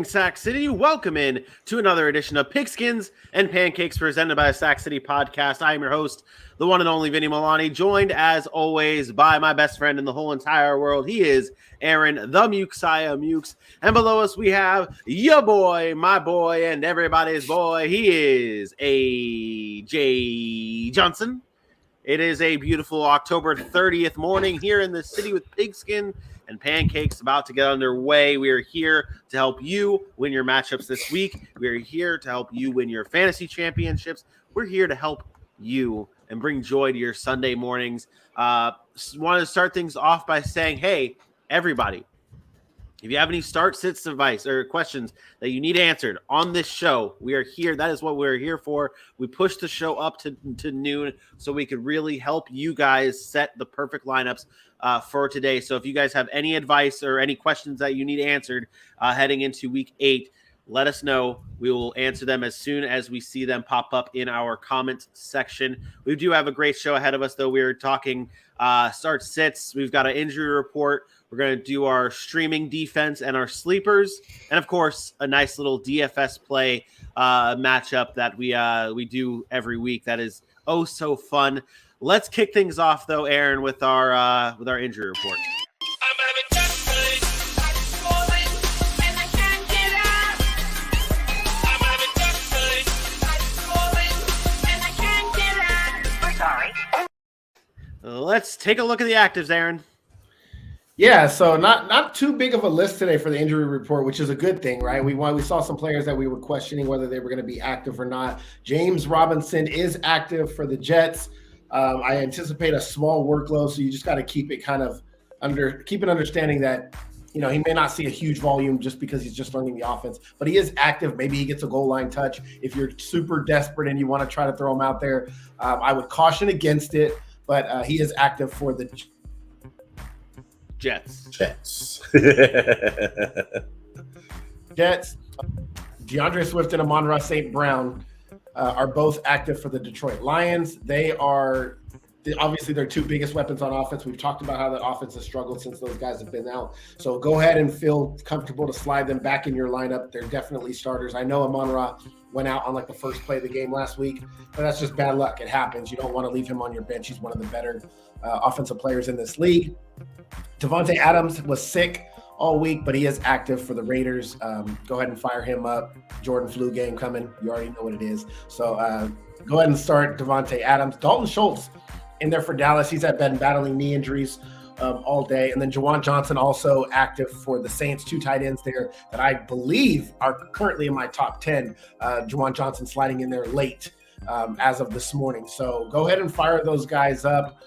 Sac City. Welcome in to another edition of Pigskins and Pancakes presented by the Sac City Podcast. I am your host, the one and only Vinny Milani, joined as always by my best friend in the whole entire world. He is Aaron, the Mukesiah Mukes. And below us we have your boy, my boy, and everybody's boy. He is AJ Johnson. It is a beautiful October 30th morning here in the city with Pigskin and Pancakes about to get underway. We are here to help you win your matchups this week. We are here to help you win your fantasy championships. We're here to help you and bring joy to your Sunday mornings. Want to start things off by saying, hey, everybody, if you have any start sits advice or questions that you need answered on this show, we are here. That is what we're here for. We pushed the show up to noon so we could really help you guys set the perfect lineups for today. So if you guys have any advice or any questions that you need answered heading into week 8, let us know. We will answer them as soon as we see them pop up in our comments section. We do have a great show ahead of us, though. We're talking start sits. We've got an injury report. We're going to do our streaming defense and our sleepers. And, of course, a nice little DFS play matchup that we do every week. That is oh so fun. Let's kick things off, though, Aaron, with our injury report. Let's take a look at the actives, Aaron. Yeah, so not too big of a list today for the injury report, which is a good thing, right? We saw some players that we were questioning whether they were going to be active or not. James Robinson is active for the Jets. I anticipate a small workload, so you just got to keep it understanding that, you know, he may not see a huge volume just because he's just learning the offense, but he is active. Maybe he gets a goal line touch. If you're super desperate and you want to try to throw him out there, I would caution against it, but he is active for the Jets. Jets. DeAndre Swift and Amon-Ra St. Brown are both active for the Detroit Lions. They are obviously their two biggest weapons on offense. We've talked about how the offense has struggled since those guys have been out. So go ahead and feel comfortable to slide them back in your lineup. They're definitely starters. I know Amon-Ra went out on like the first play of the game last week, but that's just bad luck. It happens. You don't want to leave him on your bench. He's one of the better offensive players in this league. Devontae Adams was sick all week, but he is active for the Raiders. Go ahead and fire him up. Jordan flu game coming. You already know what it is. So go ahead and start Devontae Adams. Dalton Schultz in there for Dallas. He's been battling knee injuries all day. And then Juwan Johnson also active for the Saints. 2 tight ends there that I believe are currently in my top 10. Juwan Johnson sliding in there late as of this morning. So go ahead and fire those guys up.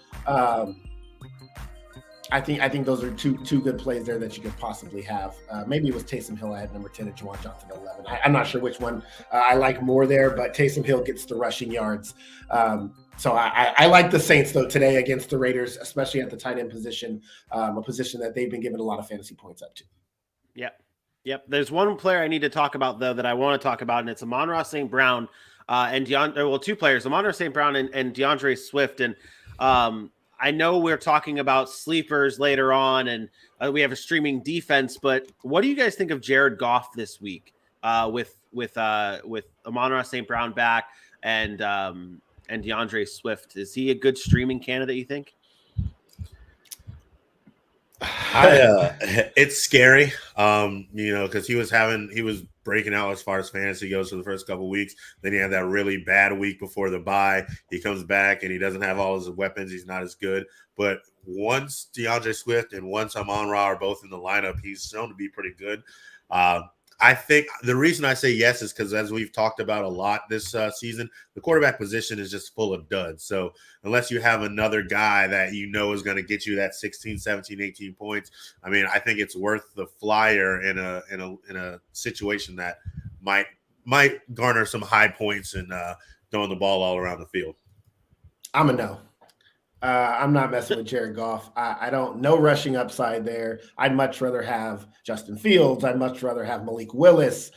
I think those are two good plays there that you could possibly have. Maybe it was Taysom Hill. I had number 10 and Juwan Johnson at 11. I'm not sure which one I like more there, but Taysom Hill gets the rushing yards. So I like the Saints, though, today against the Raiders, especially at the tight end position, a position that they've been giving a lot of fantasy points up to. Yep. There's one player I need to talk about, though, that I want to talk about, and it's Amon-Ra St. Brown and two players, Amon-Ra St. Brown and DeAndre Swift. And I know we're talking about sleepers later on, and we have a streaming defense. But what do you guys think of Jared Goff this week with Amon-Ra St. Brown back and DeAndre Swift? Is he a good streaming candidate, you think? It's scary, because he was breaking out as far as fantasy goes for the first couple of weeks. Then he had that really bad week before the bye. He comes back and he doesn't have all his weapons. He's not as good. But once DeAndre Swift and once Amon-Ra are both in the lineup, he's shown to be pretty good. I think the reason I say yes is because, as we've talked about a lot this season, the quarterback position is just full of duds. So unless you have another guy that you know is going to get you that 16, 17, 18 points, I mean, I think it's worth the flyer in a situation that might garner some high points and throwing the ball all around the field. I'm a no. I'm not messing with Jared Goff. I don't no rushing upside there. I'd much rather have Justin Fields. I'd much rather have Malik Willis.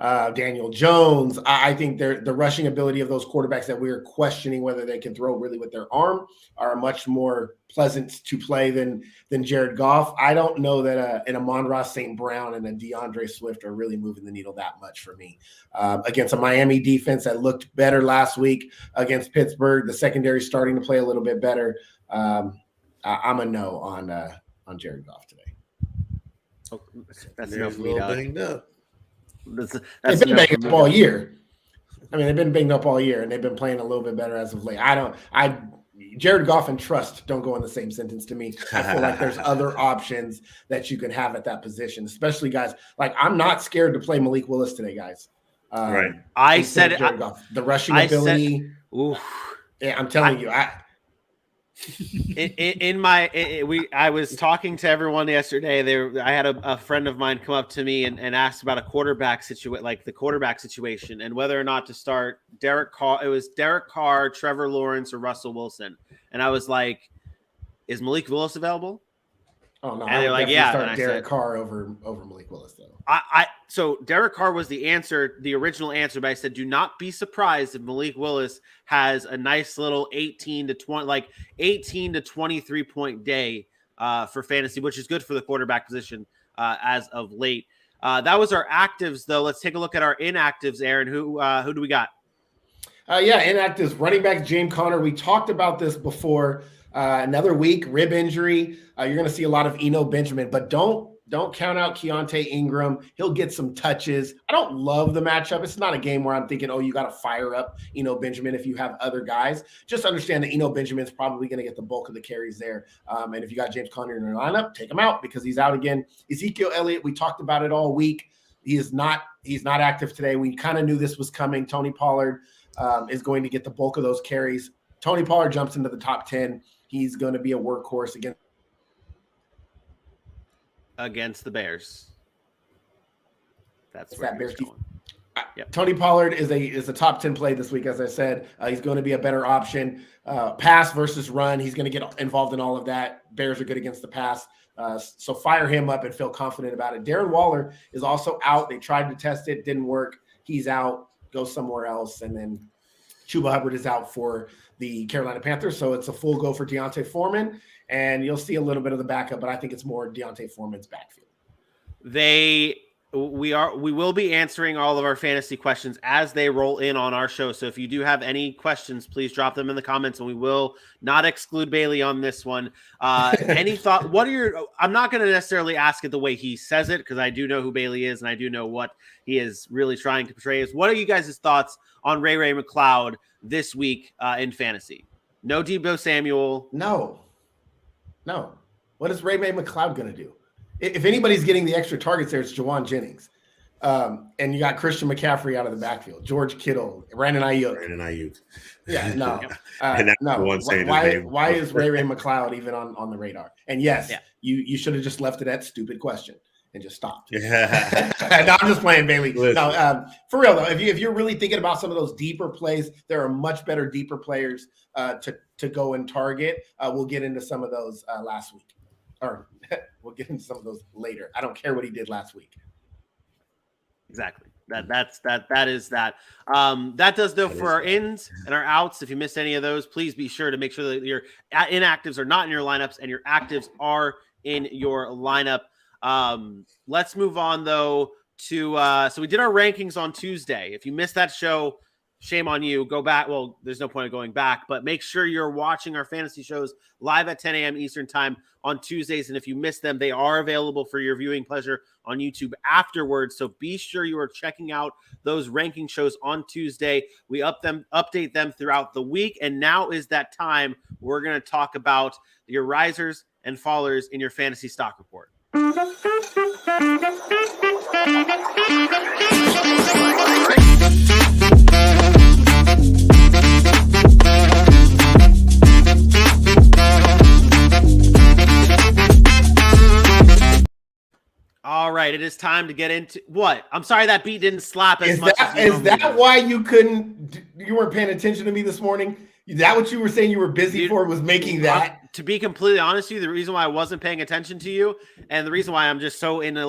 Daniel Jones. I think the rushing ability of those quarterbacks that we are questioning whether they can throw really with their arm are much more pleasant to play than Jared Goff. I don't know that an Amon-Ra St. Brown and a DeAndre Swift are really moving the needle that much for me. Against a Miami defense that looked better last week against Pittsburgh, the secondary starting to play a little bit better. I'm a no on Jared Goff today. Oh, that's enough for me, banged up. They've been banged up all year. I mean, they've been banged up all year, and they've been playing a little bit better as of late. Jared Goff and trust don't go in the same sentence to me. I feel like there's other options that you can have at that position, especially guys. Like, I'm not scared to play Malik Willis today, guys. Right. I said Jared Goff. The rushing ability. Yeah, I'm telling you. I was talking to everyone yesterday. I had a friend of mine come up to me and asked about a quarterback situation and whether or not to start Derek Carr. It was Derek Carr, Trevor Lawrence, or Russell Wilson. And I was like, "Is Malik Willis available?" Oh no! And they're like, "Yeah." Start Derek Carr over Malik Willis though. So Derek Carr was the answer, the original answer, but I said, do not be surprised if Malik Willis has a nice little 18 to 23 point day for fantasy, which is good for the quarterback position as of late. That was our actives, though. Let's take a look at our inactives, Aaron. Who do we got? Inactives. Running back James Conner. We talked about this before. Another week, rib injury. You're going to see a lot of Eno Benjamin, but don't count out Keontae Ingram. He'll get some touches. I don't love the matchup. It's not a game where I'm thinking, oh, you got to fire up Eno Benjamin if you have other guys. Just understand that Eno Benjamin's probably going to get the bulk of the carries there. And if you got James Conner in your lineup, take him out because he's out again. Ezekiel Elliott, we talked about it all week. He's not active today. We kind of knew this was coming. Tony Pollard is going to get the bulk of those carries. Tony Pollard jumps into the top 10. He's going to be a workhorse against the Bears. That's where Bears going. Yep. Tony Pollard is a top 10 play this week, as I said. He's going to be a better option. Pass versus run. He's going to get involved in all of that. Bears are good against the pass. So fire him up and feel confident about it. Darren Waller is also out. They tried to test it. Didn't work. He's out. Go somewhere else. And then Chuba Hubbard is out for the Carolina Panthers. So it's a full go for Deontay Foreman. And you'll see a little bit of the backup, but I think it's more Deontay Foreman's backfield. We will be answering all of our fantasy questions as they roll in on our show. So if you do have any questions, please drop them in the comments, and we will not exclude Bailey on this one. Any thought? I'm not going to necessarily ask it the way he says it because I do know who Bailey is and I do know what he is really trying to portray. What are you guys' thoughts on Ray McCloud this week in fantasy? No Deebo Samuel. No. What is Ray McCloud going to do? If anybody's getting the extra targets there, it's Jawan Jennings. And you got Christian McCaffrey out of the backfield, George Kittle, Brandon Ayuk. Yeah, no. Why is Ray McCloud even on the radar? And yes, you should have just left it at stupid question and just stopped. Yeah. No, I'm just playing, Bailey. No, for real though, if you're really thinking about some of those deeper plays, there are much better deeper players to go and target. We'll get into some of those last week, or we'll get into some of those later. I don't care what he did last week. Exactly. That is that. That does though for our ins and our outs. If you missed any of those, please be sure to make sure that your inactives are not in your lineups and your actives are in your lineup. Let's move on though to so we did our rankings on Tuesday. If you missed that show, shame on you. Go back. Well, there's no point of going back, but make sure you're watching our fantasy shows live at 10 a.m. Eastern time on Tuesdays. And if you missed them, they are available for your viewing pleasure on YouTube afterwards. So be sure you are checking out those ranking shows on Tuesday. We update them throughout the week. And now is that time we're going to talk about your risers and fallers in your fantasy stock report. All right, it is time to get into what? I'm sorry that beat didn't slap as much. Is that why you weren't paying attention to me this morning? Is that what you were saying you were busy for, was making that? To be completely honest with you, the reason why I wasn't paying attention to you and the reason why I'm just so into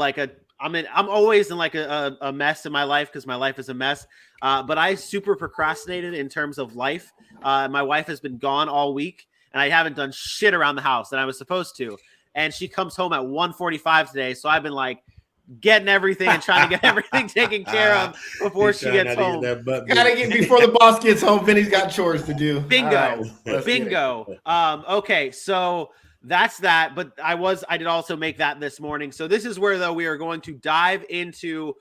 I'm always in like a mess in my life because my life is a mess. But I super procrastinated in terms of life. My wife has been gone all week, and I haven't done shit around the house that I was supposed to. And she comes home at 1:45 today, so I've been like getting everything and trying to get everything taken care of before she gets home. Gotta get before the boss gets home. Vinny's got chores to do. Bingo, right, bingo. Okay, so that's that. But I did also make that this morning. So this is where though we are going to dive into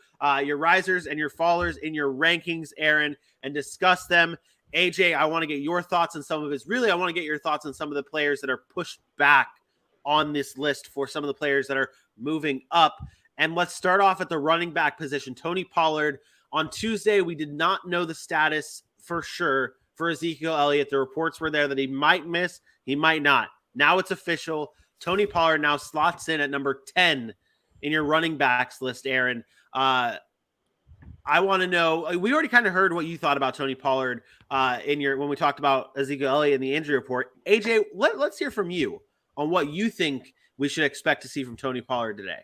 your risers and your fallers in your rankings, Aaron, and discuss them. AJ, I want to get your thoughts on some of his. Really, I want to get your thoughts on some of the players that are pushed back on this list for some of the players that are moving up. And let's start off at the running back position. Tony Pollard. On Tuesday, we did not know the status for sure for Ezekiel Elliott. The reports were there that he might miss, he might not. Now it's official. Tony Pollard now slots in at number 10 in your running backs list, Aaron. I want to know, we already kind of heard what you thought about Tony Pollard when we talked about Ezekiel Elliott in the injury report. AJ, let's hear from you on what you think we should expect to see from Tony Pollard today.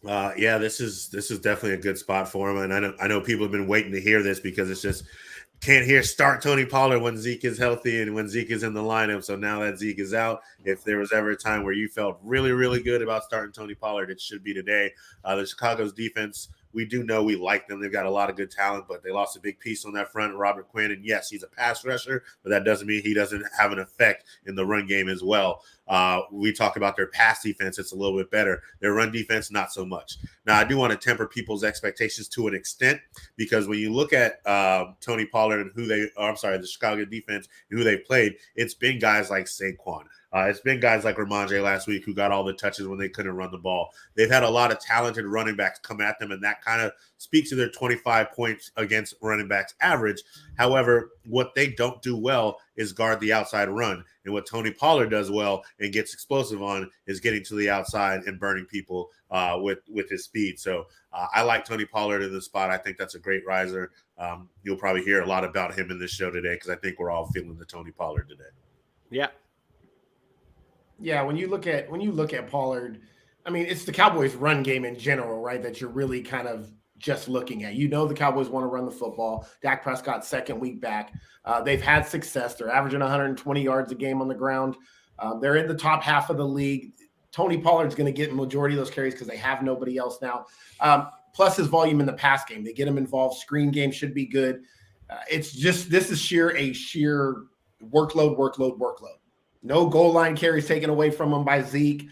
Yeah, this is definitely a good spot for him, and I know people have been waiting to hear this because it's just can't hear start Tony Pollard when Zeke is healthy and when Zeke is in the lineup. So now that Zeke is out, if there was ever a time where you felt really, really good about starting Tony Pollard, it should be today. The Chicago's defense, we do know we like them. They've got a lot of good talent, but they lost a big piece on that front, Robert Quinn. And yes, he's a pass rusher, but that doesn't mean he doesn't have an effect in the run game as well. We talk about their pass defense. It's a little bit better. Their run defense, not so much. Now, I do want to temper people's expectations to an extent because when you look at Tony Pollard and the Chicago defense and who they've played, it's been guys like Saquon. It's been guys like Ramondre last week who got all the touches when they couldn't run the ball. They've had a lot of talented running backs come at them, and that kind of speaks to their 25 points against running backs average. However, what they don't do well is guard the outside run. And what Tony Pollard does well and gets explosive on is getting to the outside and burning people with his speed. So I like Tony Pollard in this spot. I think that's a great riser. You'll probably hear a lot about him in this show today because I think we're all feeling the Tony Pollard today. Yeah. Yeah, when you look at Pollard, I mean, it's the Cowboys' run game in general, right, that you're really kind of just looking at. You know the Cowboys want to run the football. Dak Prescott, second week back. They've had success. They're averaging 120 yards a game on the ground. They're in the top half of the league. Tony Pollard's going to get a majority of those carries because they have nobody else now. Plus his volume in the pass game. They get him involved. Screen game should be good. It's just this is sheer workload. No goal line carries taken away from him by Zeke.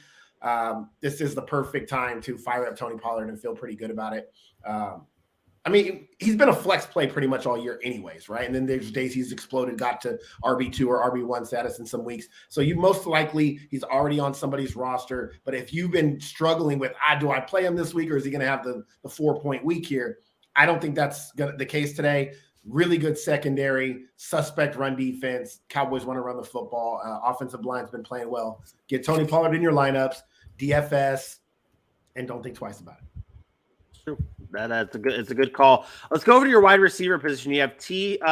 This is the perfect time to fire up Tony Pollard and feel pretty good about it. I mean, he's been a flex play pretty much all year anyways, right? And then there's days he's exploded, got to RB2 or RB1 status in some weeks. So you most likely he's already on somebody's roster. But if you've been struggling with, do I play him this week or is he going to have the 4-point week here? I don't think that's the case today. Really good secondary, suspect run defense. Cowboys want to run the football. Offensive line's been playing well. Get Tony Pollard in your lineups, DFS, and don't think twice about it. True. It's a good call. Let's go over to your wide receiver position. You have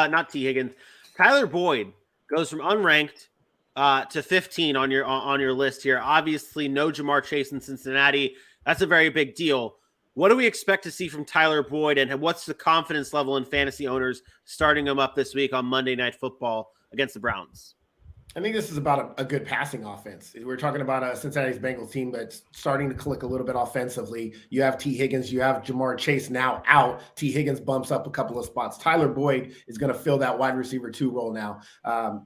not T Higgins. Tyler Boyd goes from unranked to 15 on your list here. Obviously, no Jamar Chase in Cincinnati. That's a very big deal. What do we expect to see from Tyler Boyd, and what's the confidence level in fantasy owners starting him up this week on Monday Night Football against the Browns? I think this is about a good passing offense. We're talking about Cincinnati's Bengals team that's starting to click a little bit offensively. You have T. Higgins. You have Jamar Chase now out. T. Higgins bumps up a couple of spots. Tyler Boyd is going to fill that wide receiver 2 role now.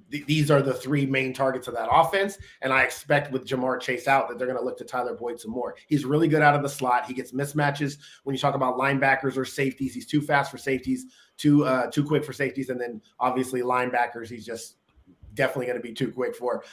These are the 3 main targets of that offense, and I expect with Jamar Chase out that they're going to look to Tyler Boyd some more. He's really good out of the slot. He gets mismatches when you talk about linebackers or safeties. He's too fast for safeties, too quick for safeties, and then obviously linebackers, he's just definitely going to be too quick for.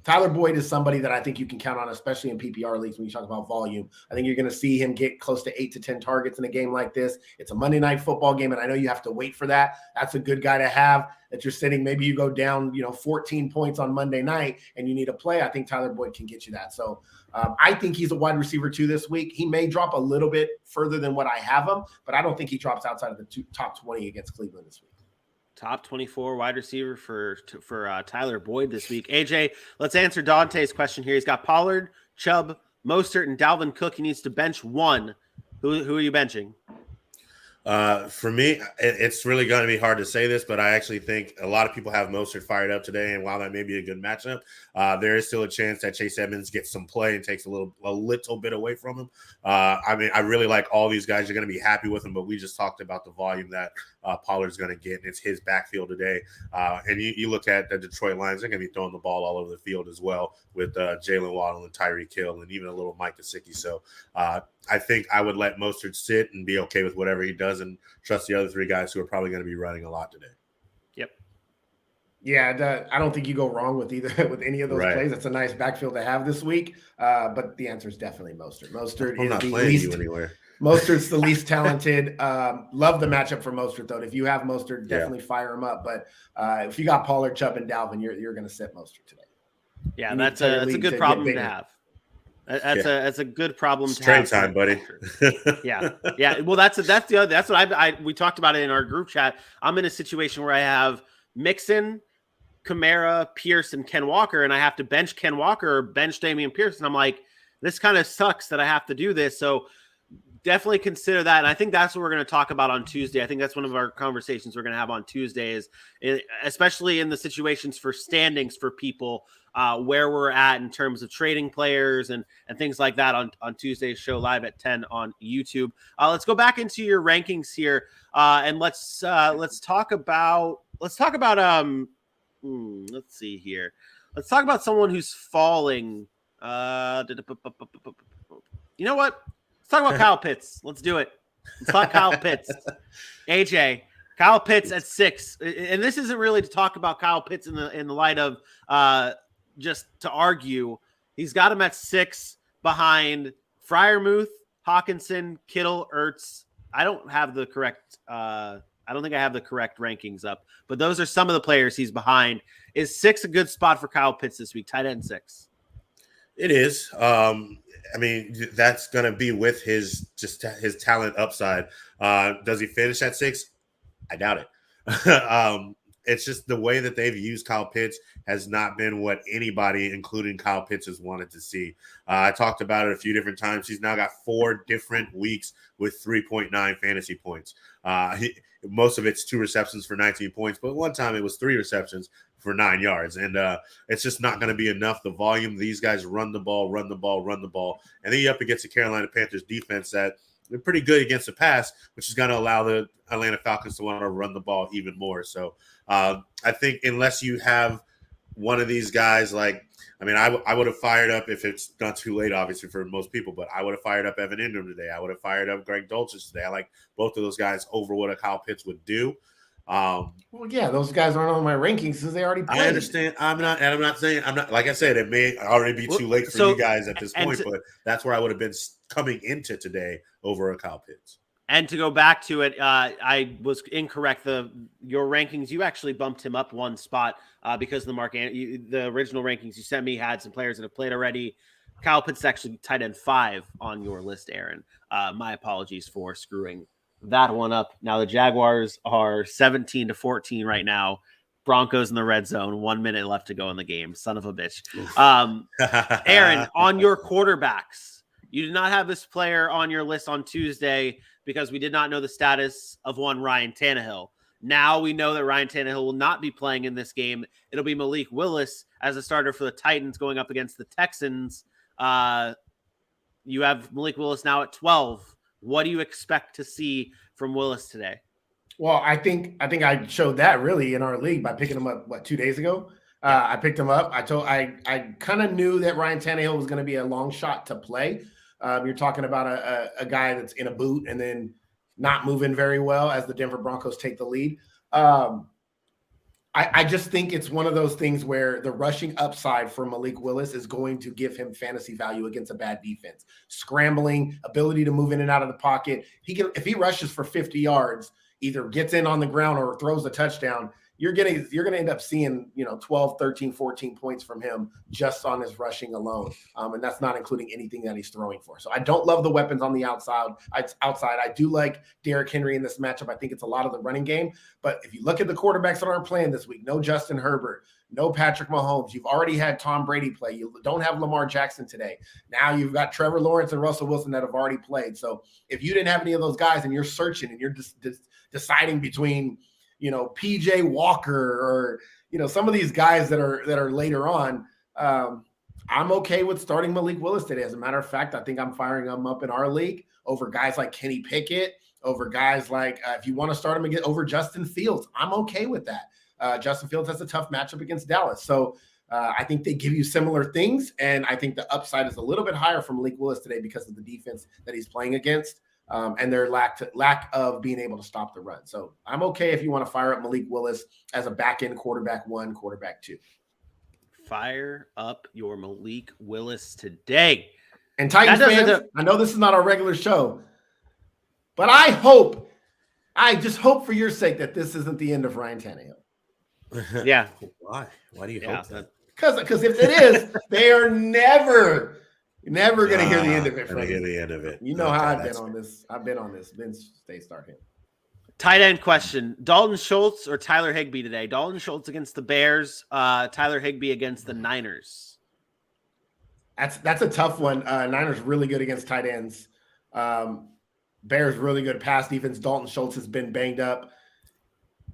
Tyler Boyd is somebody that I think you can count on, especially in PPR leagues when you talk about volume. I think you're going to see him get close to 8 to 10 targets in a game like this. It's a Monday Night Football game, and I know you have to wait for that. That's a good guy to have that you're sitting. Maybe you go down 14 points on Monday night and you need a play. I think Tyler Boyd can get you that. So I think he's a wide receiver 2 this week. He may drop a little bit further than what I have him, but I don't think he drops outside of the top 20 against Cleveland this week. Top 24 wide receiver for Tyler Boyd this week. AJ, let's answer Dante's question here. He's got Pollard, Chubb, Mostert, and Dalvin Cook. He needs to bench one. Who are you benching? For me, it's really going to be hard to say this, but I actually think a lot of people have Mostert fired up today. And while that may be a good matchup, there is still a chance that Chase Edmonds gets some play and takes a little bit away from him. I mean, I really like all these guys. You're going to be happy with them, but we just talked about the volume that Pollard's going to get, and it's his backfield today. And you look at the Detroit Lions; they're going to be throwing the ball all over the field as well with Jalen Waddle and Tyreek Hill, and even a little Mike Gesicki. So I think I would let Mostert sit and be okay with whatever he does and trust the other three guys who are probably going to be running a lot today. Yep. Yeah, I don't think you go wrong with any of those plays. It's a nice backfield to have this week. But the answer is definitely Mostert. Mostert is the least anywhere. Mostert's the least talented. Love the matchup for Mostert, though. If you have Mostert, definitely fire him up. But if you got Pollard, Chubb, and Dalvin, you're going to sit Mostert today. Yeah, that's a good problem to have. That's a good problem to have. Trade time, buddy. Yeah. Well, that's what we talked about it in our group chat. I'm in a situation where I have Mixon, Kamara, Pierce, and Ken Walker, and I have to bench Ken Walker or bench Damian Pierce. And I'm like, this kind of sucks that I have to do this. So definitely consider that. And I think that's what we're going to talk about on Tuesday. I think that's one of our conversations we're going to have on Tuesday, is especially in the situations for standings for people, where we're at in terms of trading players and things like that on Tuesday's show live at 10 on YouTube. Let's go back into your rankings here. And let's talk about let's see here. Let's talk about someone who's falling. You know what? Let's talk about Kyle Pitts. Let's do it. Let's talk Kyle Pitts. AJ, Kyle Pitts at 6. And this isn't really to talk about Kyle Pitts in the light of just to argue. He's got him at 6 behind Freiermuth, Hawkinson, Kittle, Ertz. I don't think I have the correct rankings up, but those are some of the players he's behind. Is 6 a good spot for Kyle Pitts this week? Tight end 6. It is. I mean, that's going to be with his talent upside. Does he finish at 6? I doubt it. It's just the way that they've used Kyle Pitts has not been what anybody, including Kyle Pitts, has wanted to see. I talked about it a few different times. He's now got 4 different weeks with 3.9 fantasy points. Most of it's 2 receptions for 19 points, but one time it was 3 receptions for 9 yards. And it's just not going to be enough. The volume, these guys run the ball. And then you're up against the Carolina Panthers defense that they're pretty good against the pass, which is going to allow the Atlanta Falcons to want to run the ball even more. So I think unless you have one of these guys, I would have fired up, if it's not too late, obviously, for most people, but I would have fired up Evan Ingram today. I would have fired up Greg Dulcich today. I like both of those guys over what a Kyle Pitts would do. Well, yeah, those guys aren't on my rankings because they already played. I understand. I'm not like I said, it may already be too late for you guys at this point, but that's where I would have been coming into today over a Kyle Pitts. And to go back to it, I was incorrect. Your rankings, you actually bumped him up 1 spot because of the original rankings you sent me had some players that have played already. Kyle Pitts is actually tight end 5 on your list, Aaron. My apologies for screwing that one up. Now the Jaguars are 17-14 right now. Broncos in the red zone. 1 minute left to go in the game. Son of a bitch. Aaron, on your quarterbacks, you did not have this player on your list on Tuesday because we did not know the status of one Ryan Tannehill. Now we know that Ryan Tannehill will not be playing in this game. It'll be Malik Willis as a starter for the Titans going up against the Texans. You have Malik Willis now at 12. What do you expect to see from Willis today? Well, I think I showed that really in our league by picking him up 2 days ago. I picked him up. I kind of knew that Ryan Tannehill was going to be a long shot to play. You're talking about a guy that's in a boot and then not moving very well as the Denver Broncos take the lead. I just think it's one of those things where the rushing upside for Malik Willis is going to give him fantasy value against a bad defense. Scrambling, ability to move in and out of the pocket. If he rushes for 50 yards, either gets in on the ground or throws a touchdown, you're going to end up seeing 12, 13, 14 points from him just on his rushing alone. And that's not including anything that he's throwing for. So I don't love the weapons on the outside. I do like Derrick Henry in this matchup. I think it's a lot of the running game. But if you look at the quarterbacks that aren't playing this week, no Justin Herbert, no Patrick Mahomes. You've already had Tom Brady play. You don't have Lamar Jackson today. Now you've got Trevor Lawrence and Russell Wilson that have already played. So if you didn't have any of those guys and you're searching and you're just deciding between, PJ Walker or, some of these guys that are later on, I'm okay with starting Malik Willis today. As a matter of fact, I think I'm firing him up in our league over guys like Kenny Pickett, over guys like, if you want to start him again, over Justin Fields. I'm okay with that. Justin Fields has a tough matchup against Dallas. So I think they give you similar things. And I think the upside is a little bit higher from Malik Willis today because of the defense that he's playing against and their lack of being able to stop the run. So I'm okay if you want to fire up Malik Willis as a back-end quarterback 1, quarterback 2. Fire up your Malik Willis today. And Titans fans, I know this is not our regular show, but I just hope for your sake that this isn't the end of Ryan Tannehill. Yeah. Why? Why do you hope that? Because if it is, they are never going to hear the end of it. Hear the end of it. You know how I've been on this. I've been on this. Vince, stay start him. Tight end question: Dalton Schultz or Tyler Higbee today? Dalton Schultz against the Bears. Tyler Higbee against the Niners. That's a tough one. Niners really good against tight ends. Bears really good pass defense. Dalton Schultz has been banged up.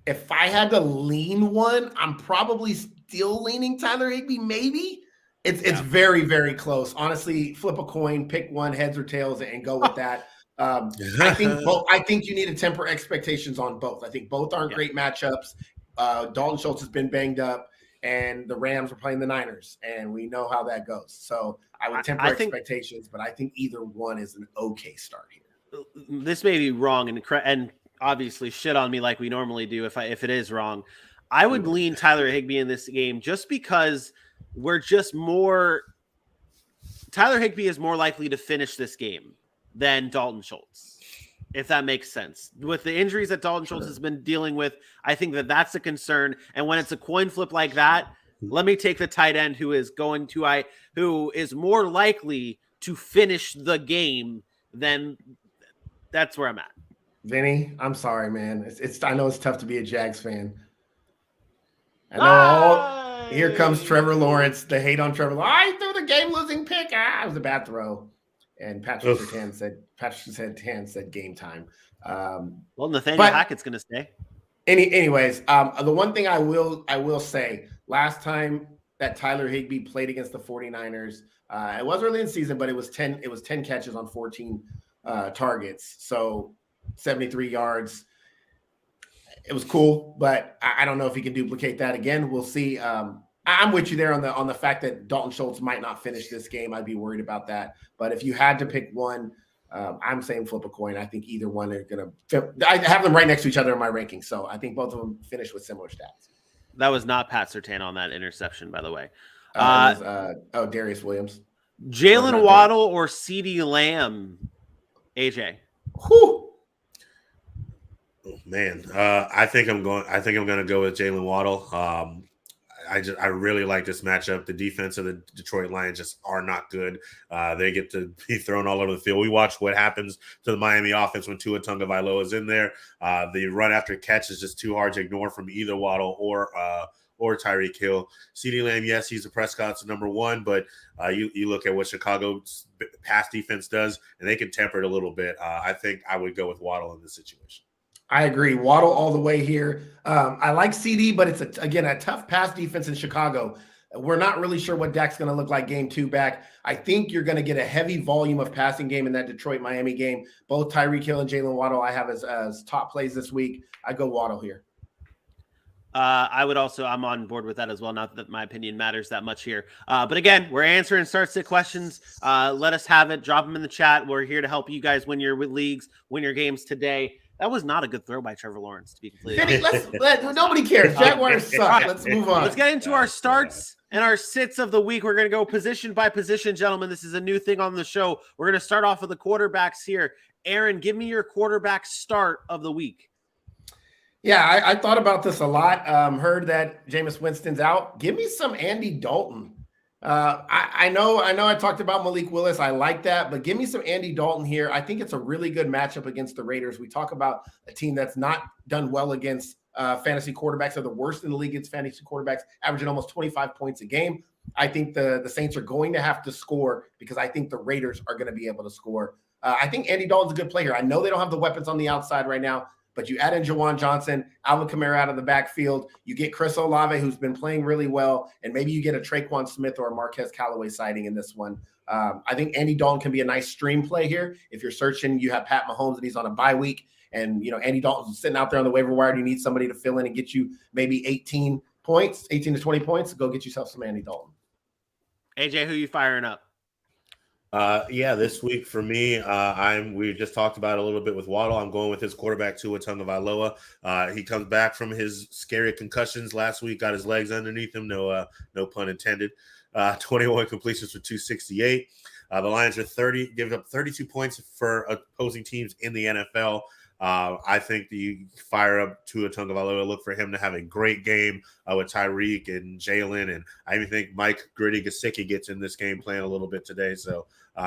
If I had to lean one, I'm probably still leaning Tyler Higbee. Maybe it's very, very close. Honestly, flip a coin, pick one, heads or tails, and go with that. I think you need to temper expectations on both. I think both aren't great matchups. Dalton Schultz has been banged up, and the Rams are playing the Niners, and we know how that goes. So I would temper expectations, but I think either one is an okay start here. This may be wrong, and obviously shit on me like we normally do if it is wrong. I would lean Tyler Higbee in this game just because Tyler Higbee is more likely to finish this game than Dalton Schultz, if that makes sense. With the injuries that Dalton Schultz has been dealing with, I think that's a concern. And when it's a coin flip like that, let me take the tight end who is more likely to finish the game than that's where I'm at. Vinny, I'm sorry, man. I know it's tough to be a Jags fan. I know here comes Trevor Lawrence. The hate on Trevor Lawrence. I threw the game-losing pick. It was a bad throw. And Patrick Surtain said game time. Well, Nathaniel Hackett's going to stay. Anyways, the one thing I will say, last time that Tyler Higbee played against the 49ers, it was early in the season, but it was 10 catches on 14 targets. So 73 yards. It was cool, but I don't know if he can duplicate that again. We'll see. I'm with you there on the fact that Dalton Schultz might not finish this game. I'd be worried about that. But if you had to pick one, I'm saying flip a coin. I think either one are going to – I have them right next to each other in my rankings. So I think both of them finish with similar stats. That was not Pat Surtain on that interception, by the way. Darius Williams. Jalen Waddle or CeeDee Lamb, AJ? Whew. Oh, man, I think I'm going to go with Jalen Waddle. I really like this matchup. The defense of the Detroit Lions just are not good. They get to be thrown all over the field. We watch what happens to the Miami offense when Tua Tagovailoa is in there. The run after catch is just too hard to ignore from either Waddle or Tyreek Hill. CeeDee Lamb, yes, he's a Prescott's number one, but you look at what Chicago's pass defense does, and they can temper it a little bit. I think I would go with Waddle in this situation. I agree. Waddle all the way here. I like CD, but it's, a tough pass defense in Chicago. We're not really sure what Dak's going to look like game 2 back. I think you're going to get a heavy volume of passing game in that Detroit-Miami game. Both Tyreek Hill and Jalen Waddle I have as top plays this week. I go Waddle here. I'm on board with that as well. Not that my opinion matters that much here. But again, we're answering start-sit questions. Let us have it. Drop them in the chat. We're here to help you guys win your leagues, win your games today. That was not a good throw by Trevor Lawrence, to be completely honest. Nobody cares. Jaguars suck. Let's move on. Let's get into our starts and our sits of the week. We're going to go position by position, gentlemen. This is a new thing on the show. We're going to start off with the quarterbacks here. Aaron, give me your quarterback start of the week. Yeah, I thought about this a lot. Heard that Jameis Winston's out. Give me some Andy Dalton. I know I talked about Malik Willis. I like that, but give me some Andy Dalton here. I think it's a really good matchup against the Raiders. We talk about a team that's not done well against fantasy quarterbacks are the worst in the league against fantasy quarterbacks, averaging almost 25 points a game. I think the Saints are going to have to score because I think the Raiders are going to be able to score. I think Andy Dalton's a good player. I know they don't have the weapons on the outside right now, but you add in Jawan Johnson, Alvin Kamara out of the backfield. You get Chris Olave, who's been playing really well, and maybe you get a Traquan Smith or a Marquez Callaway sighting in this one. I think Andy Dalton can be a nice stream play here. If you're searching, you have Pat Mahomes and he's on a bye week, and Andy Dalton's sitting out there on the waiver wire. You need somebody to fill in and get you maybe 18 to 20 points. Go get yourself some Andy Dalton. AJ, who you firing up? This week for me, we just talked about it a little bit with Waddle. I'm going with his quarterback Tua Tagovailoa. He comes back from his scary concussions last week, got his legs underneath him. No pun intended. 21 completions for 268. The Lions are giving up 32 points for opposing teams in the NFL. I think that you fire up Tua Tagovailoa, look for him to have a great game with Tyreek and Jalen, and I even think Mike Gritty Gesicki gets in this game playing a little bit today. So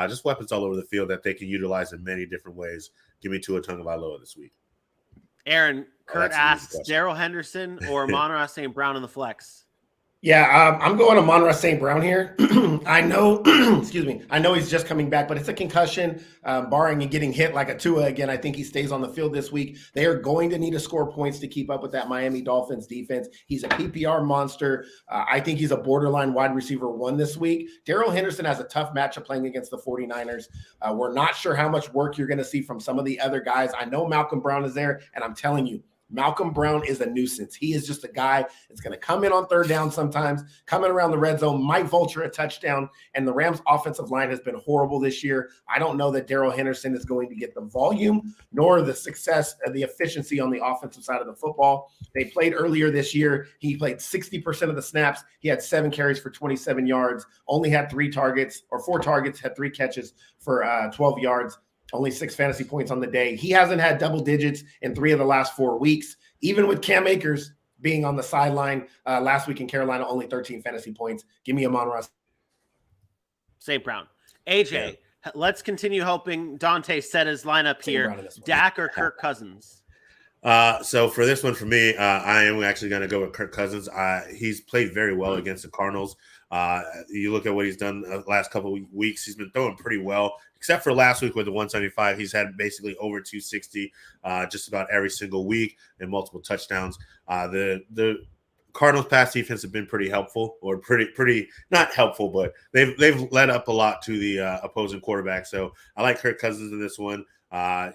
just weapons all over the field that they can utilize in many different ways. Give me Tua Tagovailoa this week. Aaron, Kurt asks Darrell Henderson or Amon-Ra St. Brown in the flex. Yeah, I'm going to Amon-Ra St. Brown here. I know, I know he's just coming back, but it's a concussion. Barring and getting hit like a Tua again, I think he stays on the field this week. They are going to need to score points to keep up with that Miami Dolphins defense. He's a PPR monster. I think he's a borderline wide receiver 1 this week. Darrell Henderson has a tough matchup playing against the 49ers. We're not sure how much work you're going to see from some of the other guys. I know Malcolm Brown is there, and I'm telling you, Malcolm Brown is a nuisance. He is just a guy that's going to come in on third down sometimes, coming around the red zone, might vulture a touchdown, and the Rams' offensive line has been horrible this year. I don't know that Darrell Henderson is going to get the volume nor the success of the efficiency on the offensive side of the football. They played earlier this year. He played 60% of the snaps. He had 7 carries for 27 yards, only had 4 targets, had 3 catches for 12 yards. Only 6 fantasy points on the day. He hasn't had double digits in 3 of the last 4 weeks, even with Cam Akers being on the sideline last week in Carolina, only 13 fantasy points. Give me Amon-Ra St. Brown. AJ, let's continue helping Dante set his lineup here. Dak or Kirk Cousins? So for this one, for me, I am actually going to go with Kirk Cousins. He's played very well against the Cardinals. You look at what he's done the last couple of weeks. He's been throwing pretty well, except for last week with the 175. He's had basically over 260 just about every single week and multiple touchdowns. The Cardinals pass defense have been pretty helpful, or pretty not helpful, but they've led up a lot to the opposing quarterback. So I like Kirk Cousins in this one.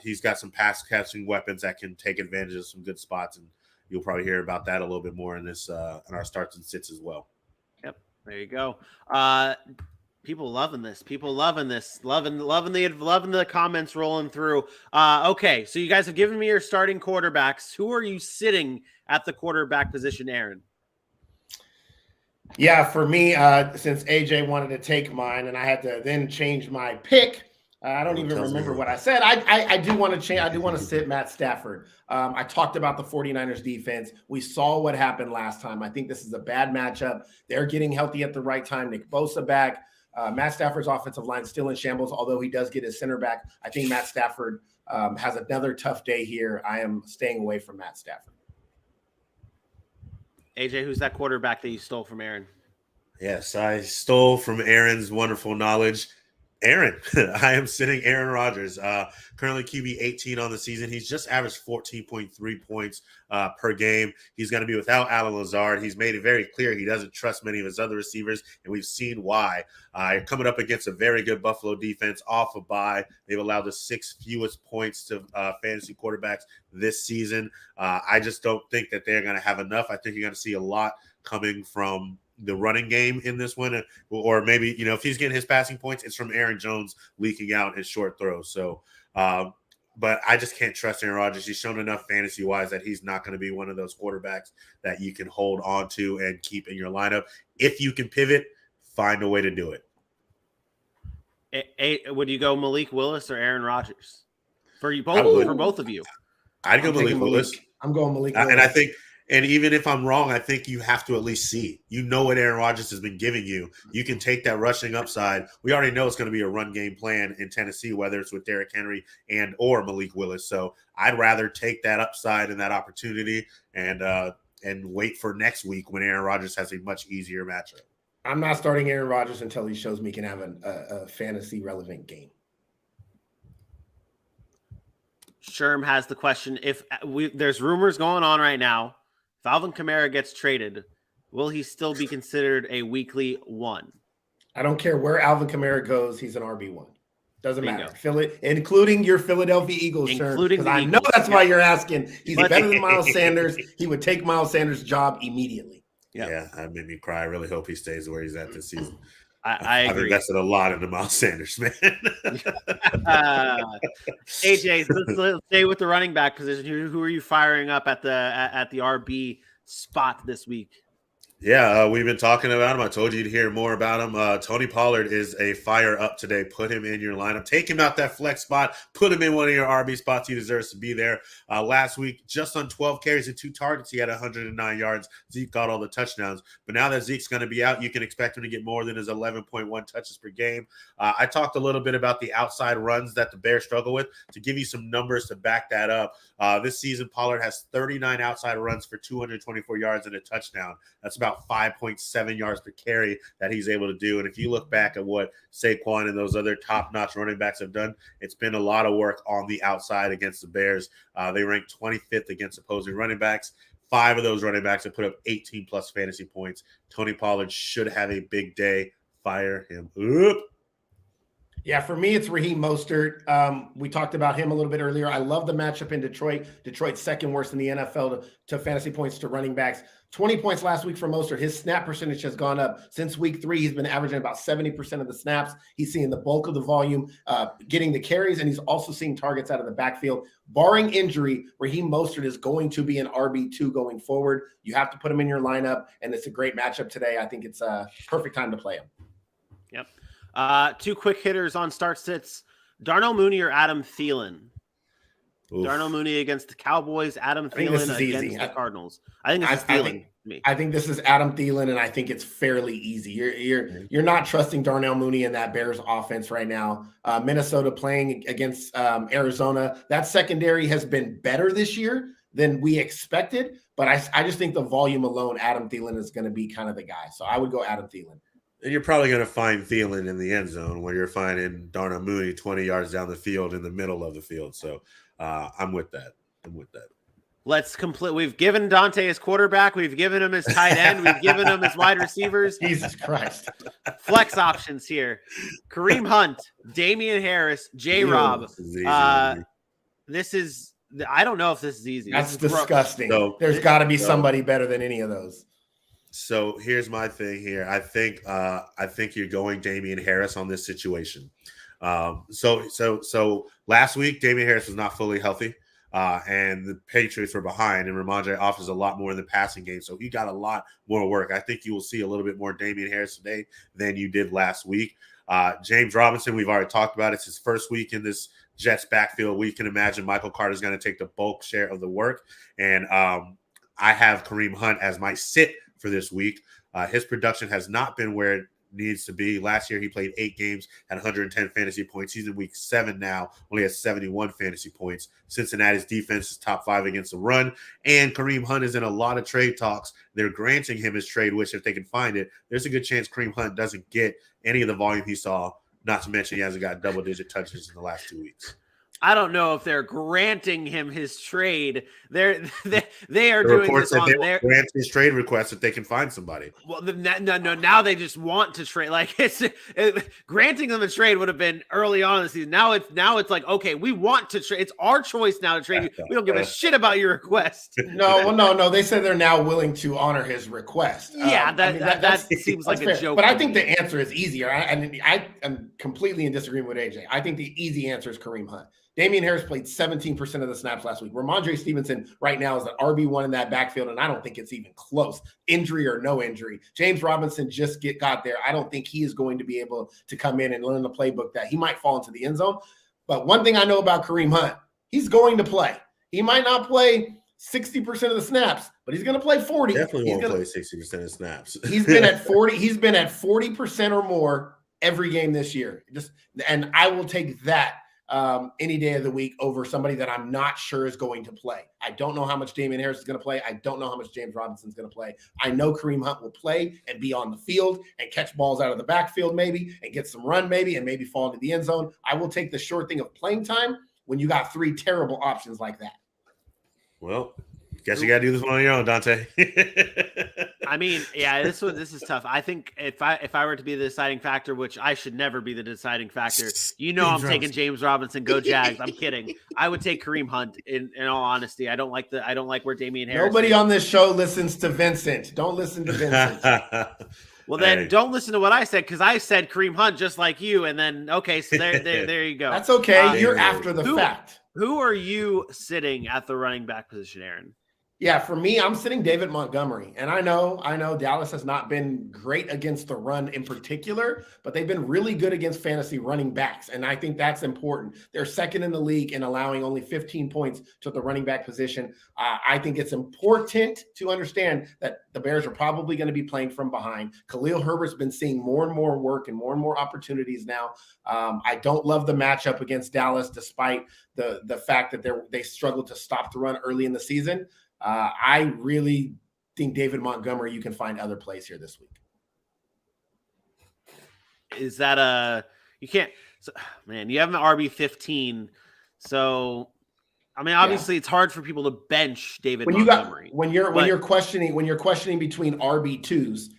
He's got some pass catching weapons that can take advantage of some good spots, and you'll probably hear about that a little bit more in this in our starts and sits as well. Yep, there you go. People loving this. People loving this. Loving the comments rolling through. Okay, so you guys have given me your starting quarterbacks. Who are you sitting at the quarterback position, Aaron? Yeah, for me, since AJ wanted to take mine and I had to then change my pick, I don't even remember what I said. I do want to change. I do want to sit Matt Stafford. I talked about the 49ers defense. We saw what happened last time. I think this is a bad matchup. They're getting healthy at the right time. Nick Bosa back. Matt Stafford's offensive line still in shambles, although he does get his center back. I think Matt Stafford has another tough day here. I am staying away from Matt Stafford. AJ, who's that quarterback that you stole from Aaron? Yes, I stole from Aaron's wonderful knowledge. Aaron, I am sitting Aaron Rodgers, currently QB 18 on the season. He's just averaged 14.3 points per game. He's going to be without Alan Lazard. He's made it very clear he doesn't trust many of his other receivers, and we've seen why. Coming up against a very good Buffalo defense off a bye. They've allowed the 6th fewest points to fantasy quarterbacks this season. I just don't think that they're going to have enough. I think you're going to see a lot coming from the running game in this one, or maybe, if he's getting his passing points, it's from Aaron Jones leaking out his short throws. So, but I just can't trust Aaron Rodgers. He's shown enough fantasy wise that he's not going to be one of those quarterbacks that you can hold on to and keep in your lineup. If you can pivot, find a way to do it. Would you go Malik Willis or Aaron Rodgers for you both? For both of you, I'd go Malik Willis. I'm going Malik Willis. And I think And even if I'm wrong, I think you have to at least see. You know what Aaron Rodgers has been giving you. You can take that rushing upside. We already know it's going to be a run game plan in Tennessee, whether it's with Derrick Henry and or Malik Willis. So I'd rather take that upside and that opportunity and wait for next week when Aaron Rodgers has a much easier matchup. I'm not starting Aaron Rodgers until he shows me he can have a fantasy relevant game. Sherm has the question: if there's rumors going on right now, if Alvin Kamara gets traded, will he still be considered a weekly one? I don't care where Alvin Kamara goes; he's an RB1. Doesn't Bingo. matter. Including your Philadelphia Eagles, Including Sherm. the I know Eagles. that's why you're asking. He's better than Miles Sanders. He would take Miles Sanders' job immediately. Yeah, that made me cry. I really hope he stays where he's at this season. I've invested a lot into Miles Sanders, man. AJ, let's stay with the running back position. Who are you firing up at the RB spot this week? Yeah, we've been talking about him. I told you to hear more about him. Tony Pollard is a fire up today. Put him in your lineup. Take him out that flex spot. Put him in one of your RB spots. He deserves to be there. Last week, just on 12 carries and 2 targets, he had 109 yards. Zeke got all the touchdowns. But now that Zeke's going to be out, you can expect him to get more than his 11.1 touches per game. I talked a little bit about the outside runs that the Bears struggle with. To give you some numbers to back that up, this season, Pollard has 39 outside runs for 224 yards and a touchdown. That's about 5.7 yards per carry that he's able to do. And if you look back at what Saquon and those other top-notch running backs have done, it's been a lot of work on the outside against the Bears. They ranked 25th against opposing running backs. 5 of those running backs have put up 18-plus fantasy points. Tony Pollard should have a big day. Fire him up. Yeah, for me, it's Raheem Mostert. We talked about him a little bit earlier. I love the matchup in Detroit. Detroit's second worst in the NFL to fantasy points to running backs. 20 points last week for Mostert. His snap percentage has gone up. Since week 3, he's been averaging about 70% of the snaps. He's seeing the bulk of the volume, getting the carries, and he's also seeing targets out of the backfield. Barring injury, Raheem Mostert is going to be an RB2 going forward. You have to put him in your lineup, and it's a great matchup today. I think it's a perfect time to play him. Yep. 2 quick hitters on start sits. Darnell Mooney or Adam Thielen? Oof. Darnell Mooney against the Cowboys, Adam Thielen against the Cardinals. I think this is Thielen. I think this is Adam Thielen, and I think it's fairly easy. You're not trusting Darnell Mooney in that Bears offense right now. Minnesota playing against Arizona. That secondary has been better this year than we expected, but I just think the volume alone, Adam Thielen is going to be kind of the guy. So I would go Adam Thielen. And you're probably going to find Thielen in the end zone when you're finding Darnell Mooney 20 yards down the field in the middle of the field. So I'm with that. We've given Dante his quarterback. We've given him his tight end. We've given him his wide receivers. Jesus Christ. Flex options here. Kareem Hunt, Damian Harris, J-Rob. This is I don't know if this is easy. That's disgusting. So, there's got to be somebody better than any of those. So here's my thing here. I think you're going Damian Harris on this situation. So last week, Damian Harris was not fully healthy, and the Patriots were behind, and Ramondre offers a lot more in the passing game, so he got a lot more work. I think you will see a little bit more Damian Harris today than you did last week. James Robinson, we've already talked about. It's his first week in this Jets backfield. We can imagine Michael Carter is going to take the bulk share of the work, and I have Kareem Hunt as my sit for this week. His production has not been where it needs to be. Last year, he played 8 games, had 110 fantasy points. He's in week 7 now, only has 71 fantasy points. Cincinnati's defense is top 5 against the run, and Kareem Hunt is in a lot of trade talks. They're granting him his trade wish if they can find it. There's a good chance Kareem Hunt doesn't get any of the volume he saw, not to mention he hasn't got double-digit touches in the last 2 weeks. I don't know if they're granting him his trade. They are doing this on their grant his trade request if they can find somebody. Well, no. Now they just want to trade. Like granting them a trade would have been early on in the season. Now it's like, okay, we want to trade. It's our choice now to trade you. We don't give a shit about your request. No. They said they're now willing to honor his request. Yeah, that seems like a joke. But I think the answer is easier. I am completely in disagreement with AJ. I think the easy answer is Kareem Hunt. Damian Harris played 17% of the snaps last week. Ramondre Stevenson right now is the RB1 in that backfield, and I don't think it's even close, injury or no injury. James Robinson just got there. I don't think he is going to be able to come in and learn the playbook that he might fall into the end zone. But one thing I know about Kareem Hunt, he's going to play. He might not play 60% of the snaps, but he's going to play 40. Definitely won't play 60% of snaps. He's been at 40. He's been at 40% or more every game this year. And I will take that any day of the week over somebody that I'm not sure is going to play. I don't know how much Damian Harris is going to play. I don't know how much James Robinson's going to play. I know Kareem Hunt will play and be on the field and catch balls out of the backfield maybe and get some run maybe and maybe fall into the end zone. I will take the short thing of playing time when you got 3 terrible options like that. Well, guess you got to do this one on your own, Dante. I mean, yeah, this is tough. I think if I were to be the deciding factor, which I should never be the deciding factor, I'm taking James Robinson. Go Jags. I'm kidding. I would take Kareem Hunt. In all honesty, I don't like where Damian Harris. Nobody on this show listens to Vincent. Don't listen to Vincent. Well, then don't listen to what I said because I said Kareem Hunt just like you, and then okay, so there you go. That's okay. You're after the fact. Who are you sitting at the running back position, Aaron? Yeah, for me, I'm sitting David Montgomery. And I know Dallas has not been great against the run in particular, but they've been really good against fantasy running backs. And I think that's important. They're second in the league in allowing only 15 points to the running back position. I think it's important to understand that the Bears are probably going to be playing from behind. Khalil Herbert's been seeing more and more work and more opportunities now. I don't love the matchup against Dallas, despite the fact that they struggled to stop the run early in the season. I really think David Montgomery, you can find other plays here this week. Is that you can't, man, you have an RB15. So, I mean, obviously it's hard for people to bench David Montgomery. When you're questioning between RB2s,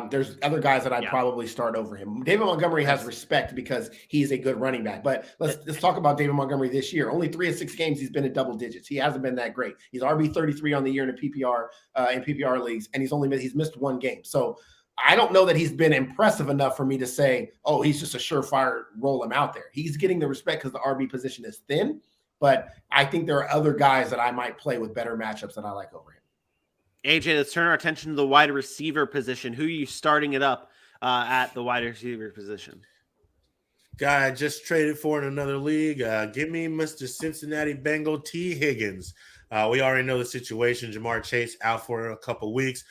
there's other guys that I'd probably start over him. David Montgomery has respect because he's a good running back. But let's talk about David Montgomery this year. Only 3 of 6 games he's been in double digits. He hasn't been that great. He's RB33 on the year in PPR leagues, and he's missed 1 game. So I don't know that he's been impressive enough for me to say, oh, he's just a surefire roll him out there. He's getting the respect because the RB position is thin. But I think there are other guys that I might play with better matchups that I like over him. AJ, let's turn our attention to the wide receiver position. Who are you starting it up at the wide receiver position? Guy I just traded for in another league. Give me Mr. Cincinnati Bengal T. Higgins. We already know the situation. Jamar Chase out for a couple weeks.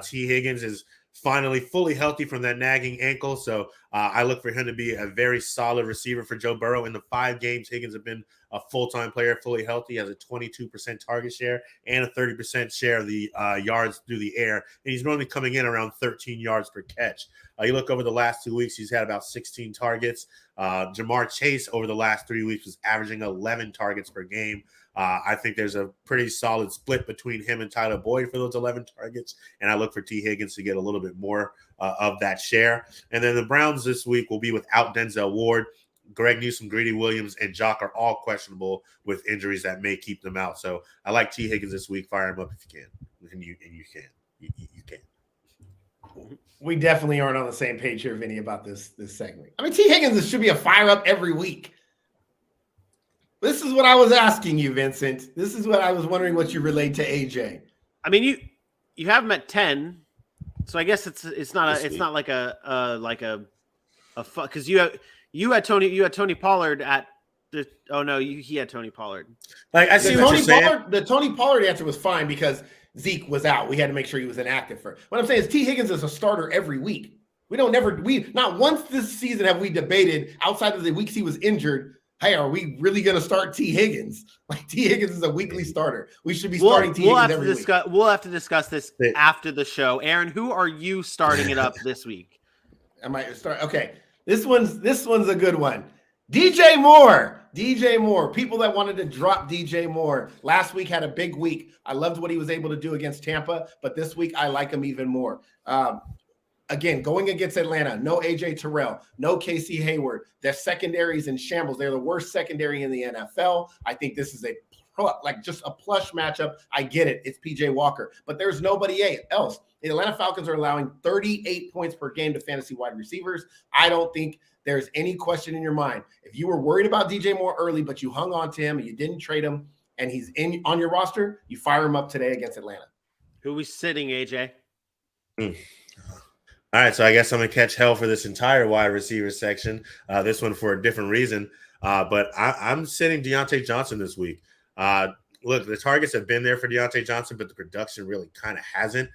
T. Higgins is finally fully healthy from that nagging ankle. So I look for him to be a very solid receiver for Joe Burrow. In the 5 games, Higgins has been a full-time player, fully healthy, has a 22% target share and a 30% share of the yards through the air. And he's normally coming in around 13 yards per catch. You look over the last 2 weeks, he's had about 16 targets. Jamar Chase over the last 3 weeks was averaging 11 targets per game. I think there's a pretty solid split between him and Tyler Boyd for those 11 targets, and I look for T. Higgins to get a little bit more of that share. And then the Browns this week will be without Denzel Ward. Greg Newsome, Greedy Williams, and Jock are all questionable with injuries that may keep them out. So I like T. Higgins this week. Fire him up if you can, and you can. You can. We definitely aren't on the same page here, Vinny, about this segment. I mean, T. Higgins should be a fire up every week. This is what I was asking you, Vincent. This is what I was wondering what you relate to AJ. I mean, you have him at 10, so I guess it's not like a because you had Tony Pollard at the he had Tony Pollard. Like I see what you're saying. The Tony Pollard answer was fine because Zeke was out. We had to make sure he was inactive for. What I'm saying is T. Higgins is a starter every week. Not once this season have we debated outside of the weeks he was injured. Hey, are we really going to start T. Higgins? Like T. Higgins is a weekly starter. We should be starting T. Higgins every week. We'll have to discuss this after the show. Aaron, who are you starting it up this week? I might start. Okay, this one's a good one. DJ Moore. People that wanted to drop DJ Moore last week had a big week. I loved what he was able to do against Tampa, but this week I like him even more. Again, going against Atlanta, no A.J. Terrell, no Casey Hayward. Their secondaries in shambles. They're the worst secondary in the NFL. I think this is just a plush matchup. I get it. It's P.J. Walker. But there's nobody else. The Atlanta Falcons are allowing 38 points per game to fantasy wide receivers. I don't think there's any question in your mind. If you were worried about DJ Moore early, but you hung on to him and you didn't trade him, and he's on your roster, you fire him up today against Atlanta. Who are we sitting, AJ? All right, so I guess I'm going to catch hell for this entire wide receiver section, this one for a different reason. But I'm sitting Deontay Johnson this week. look, the targets have been there for Deontay Johnson, but the production really kind of hasn't.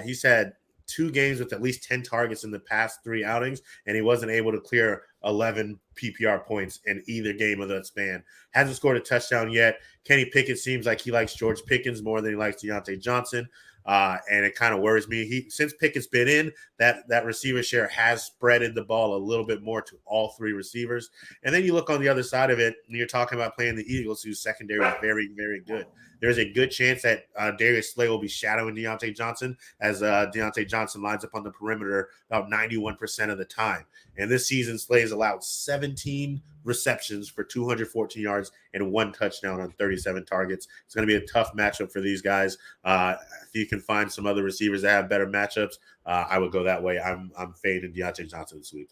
He's had 2 games with at least 10 targets in the past 3 outings, and he wasn't able to clear 11 PPR points in either game of that span. Hasn't scored a touchdown yet. Kenny Pickett seems like he likes George Pickens more than he likes Deontay Johnson. And it kind of worries me. Since Pickett's been in, that receiver share has spreaded the ball a little bit more to all 3 receivers. And then you look on the other side of it, and you're talking about playing the Eagles, whose secondary is very, very good. There's a good chance that Darius Slay will be shadowing Deontay Johnson as Deontay Johnson lines up on the perimeter about 91% of the time. And this season, Slay has allowed 17 receptions for 214 yards and 1 touchdown on 37 targets. It's going to be a tough matchup for these guys. If you can find some other receivers that have better matchups, I would go that way. I'm fading Deontay Johnson this week.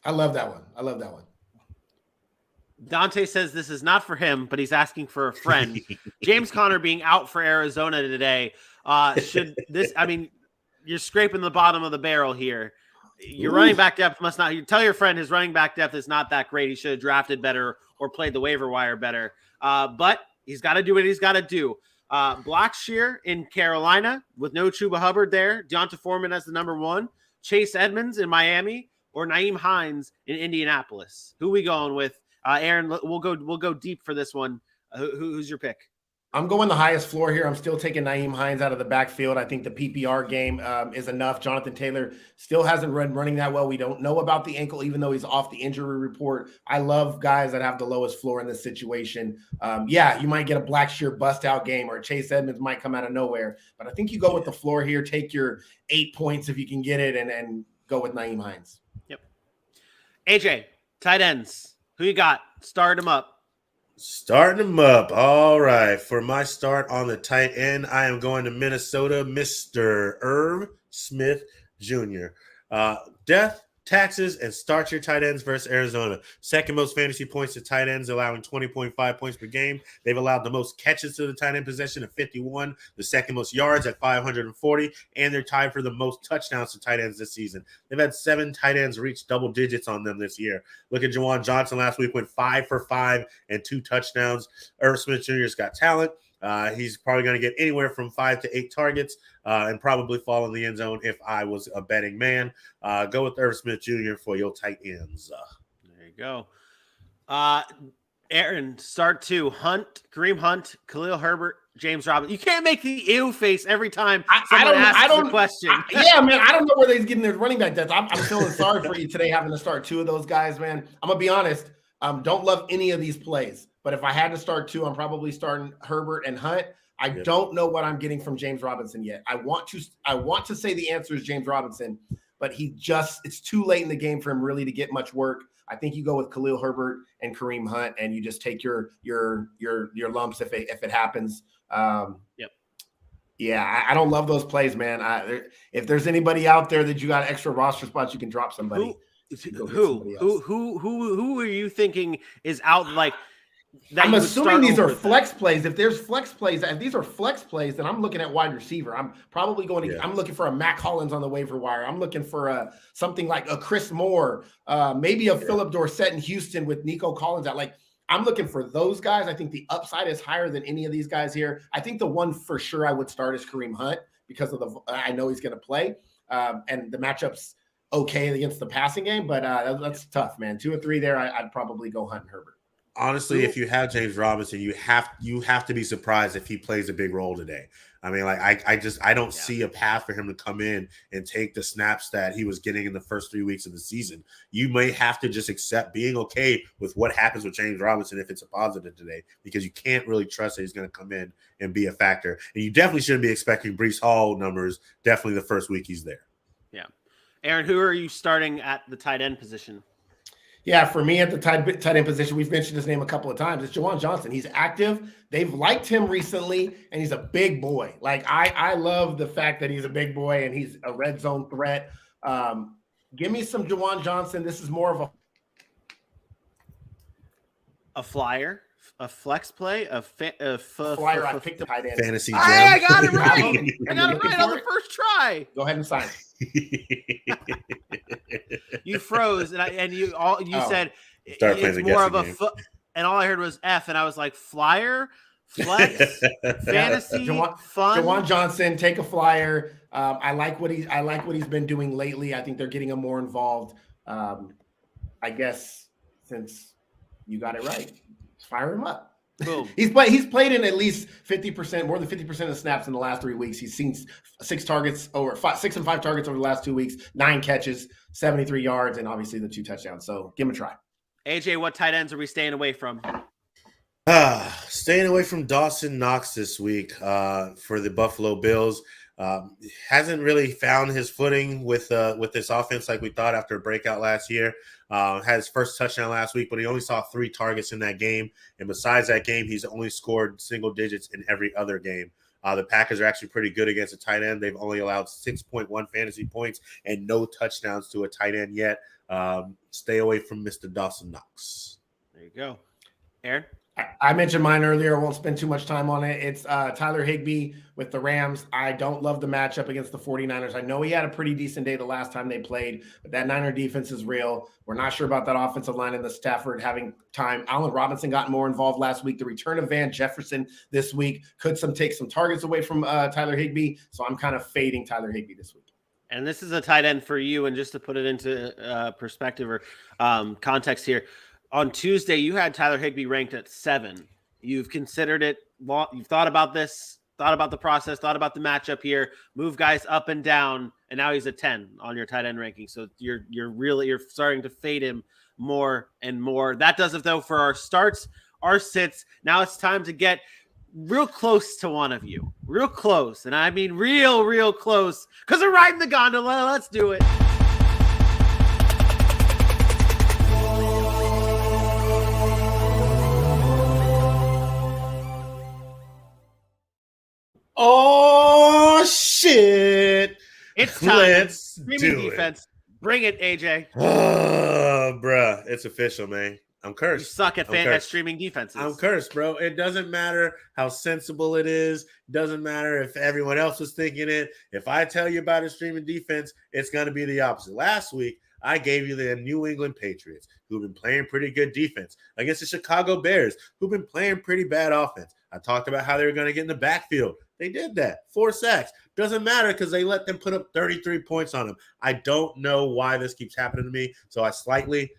I love that one. Dante says this is not for him, but he's asking for a friend. James Conner being out for Arizona today. Should this, I mean, you're scraping the bottom of the barrel here. Your running back depth must not, you tell your friend his running back depth is not that great. He should have drafted better or played the waiver wire better. But he's got to do what he's got to do. Blackshear in Carolina with no Chuba Hubbard there. Deonta Foreman as the number 1. Chase Edmonds in Miami or Nyheim Hines in Indianapolis. Who we going with? Aaron, we'll go deep for this one. Who's your pick? I'm going the highest floor here. I'm still taking Nyheim Hines out of the backfield. I think the PPR game is enough. Jonathan Taylor still hasn't running that well. We don't know about the ankle, even though he's off the injury report. I love guys that have the lowest floor in this situation. You might get a Blackshear bust out game, or Chase Edmonds might come out of nowhere. But I think you go with the floor here. Take your 8 points if you can get it, and go with Nyheim Hines. Yep. AJ, tight ends. Who you got? Start him up. Starting him up. All right. For my start on the tight end, I am going to Minnesota, Mr. Irv Smith Jr. Death, taxes, and start your tight ends versus Arizona. Second most fantasy points to tight ends, allowing 20.5 points per game. They've allowed the most catches to the tight end possession at 51, the second most yards at 540, and they're tied for the most touchdowns to tight ends this season. They've had 7 tight ends reach double digits on them this year. Look at Juwan Johnson last week, went 5 for 5 and 2 touchdowns. Irv Smith Jr.'s got talent. He's probably going to get anywhere from 5 to 8 targets and probably fall in the end zone if I was a betting man. Go with Irv Smith Jr. for your tight ends. There you go. Aaron, start 2. Kareem Hunt, Khalil Herbert, James Robinson. You can't make the ew face every time someone asks a question. Man, I don't know where they're getting their running back depth. I'm feeling sorry for you today having to start 2 of those guys, man. I'm going to be honest. Don't love any of these plays. But if I had to start 2, I'm probably starting Herbert and Hunt. I don't know what I'm getting from James Robinson yet. I want to say the answer is James Robinson, but it's too late in the game for him really to get much work. I think you go with Khalil Herbert and Kareem Hunt, and you just take your lumps if it happens. Yeah, I don't love those plays, man. If there's anybody out there that you got extra roster spots, you can drop somebody. Who are you thinking is out like? I'm assuming these are flex plays. If there's flex plays, if these are flex plays, then I'm looking at wide receiver. I'm probably going to. I'm looking for a Mac Hollins on the waiver wire. I'm looking for something like a Chris Moore, maybe a Phillip Dorsett in Houston with Nico Collins out. Like, I'm looking for those guys. I think the upside is higher than any of these guys here. I think the one for sure I would start is Kareem Hunt because of I know he's going to play, and the matchup's okay against the passing game, but that's tough, man. 2 or 3 there. I'd probably go Hunt and Herbert. Honestly, if you have James Robinson, you have to be surprised if he plays a big role today. I mean, like I don't see a path for him to come in and take the snaps that he was getting in the first 3 weeks of the season. You may have to just accept being okay with what happens with James Robinson if it's a positive today, because you can't really trust that he's going to come in and be a factor. And you definitely shouldn't be expecting Breece Hall numbers definitely the first week he's there. Yeah. Aaron, who are you starting at the tight end position? Yeah, for me at the tight end position, we've mentioned his name a couple of times. It's Juwan Johnson. He's active. They've liked him recently, and he's a big boy. Like, I love the fact that he's a big boy and he's a red zone threat. Give me some Juwan Johnson. This is more of a flyer, a flex play, a flyer. I picked a tight end. Fantasy gem. I got it right. I got it right on the first try. Go ahead and sign it. You froze, and you said Start it's more of a foot, and all I heard was F, and I was like, flyer, flex, fantasy, fun. Jawan Johnson, take a flyer. I like what he's been doing lately. I think they're getting him more involved. I guess since you got it right, fire him up. Boom. He's played in at least 50%, more than 50% of snaps in the last 3 weeks. He's seen 6 and 5 targets over the last 2 weeks, 9 catches, 73 yards, and obviously the 2 touchdowns. So give him a try. AJ, what tight ends are we staying away from? Staying away from Dawson Knox this week for the Buffalo Bills. Hasn't really found his footing with this offense like we thought after a breakout last year. Had his first touchdown last week, but he only saw 3 targets in that game. And besides that game, he's only scored single digits in every other game. The Packers are actually pretty good against a tight end. They've only allowed 6.1 fantasy points and no touchdowns to a tight end yet. Stay away from Mr. Dawson Knox. There you go. Aaron? I mentioned mine earlier. I won't spend too much time on it. It's Tyler Higbee with the Rams. I don't love the matchup against the 49ers. I know he had a pretty decent day the last time they played, but that Niner defense is real. We're not sure about that offensive line and the Stafford having time. Allen Robinson got more involved last week. The return of Van Jefferson this week could take some targets away from Tyler Higbee. So I'm kind of fading Tyler Higbee this week. And this is a tight end for you. And just to put it into perspective or context here, on Tuesday, you had Tyler Higbee ranked at 7. You've considered it. You've thought about this, thought about the process, thought about the matchup here, move guys up and down, and now he's a 10 on your tight end ranking. So you're starting to fade him more and more. That does it, though, for our starts, our sits. Now it's time to get real close to one of you. Real close. And I mean real close, because we're riding the gondola. Let's do it. Oh, shit. It's time. Let's Streaming defense. Bring it, AJ. Oh, bruh. It's official, man. I'm cursed. You suck at streaming defenses. I'm cursed, bro. It doesn't matter how sensible it is. It doesn't matter if everyone else was thinking it. If I tell you about a streaming defense, it's going to be the opposite. Last week, I gave you the New England Patriots, who've been playing pretty good defense, against the Chicago Bears, who've been playing pretty bad offense. I talked about how they were going to get in the backfield. They did that. 4 sacks. Doesn't matter because they let them put up 33 points on them. I don't know why this keeps happening to me, so I slightly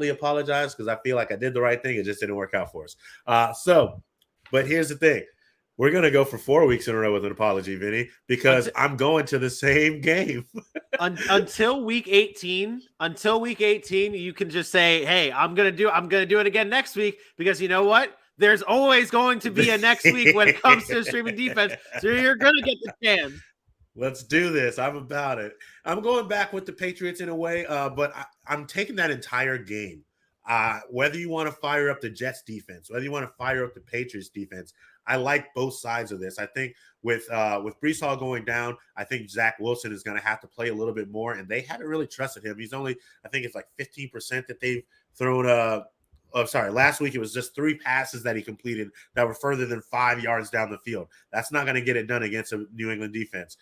apologize because I feel like I did the right thing. It just didn't work out for us. But here's the thing. We're going to go for 4 weeks in a row with an apology, Vinny, because I'm going to the same game. until week 18, you can just say, hey, I'm going to do it again next week, because you know what? There's always going to be a next week when it comes to streaming defense. So you're going to get the chance. Let's do this. I'm about it. I'm going back with the Patriots in a way, but I'm taking that entire game. Whether you want to fire up the Jets defense, whether you want to fire up the Patriots defense, I like both sides of this. I think with Breece Hall going down, I think Zach Wilson is going to have to play a little bit more, and they haven't really trusted him. He's only, I think it's like 15% that they've thrown last week it was just 3 passes that he completed that were further than 5 yards down the field. That's not going to get it done against a New England defense.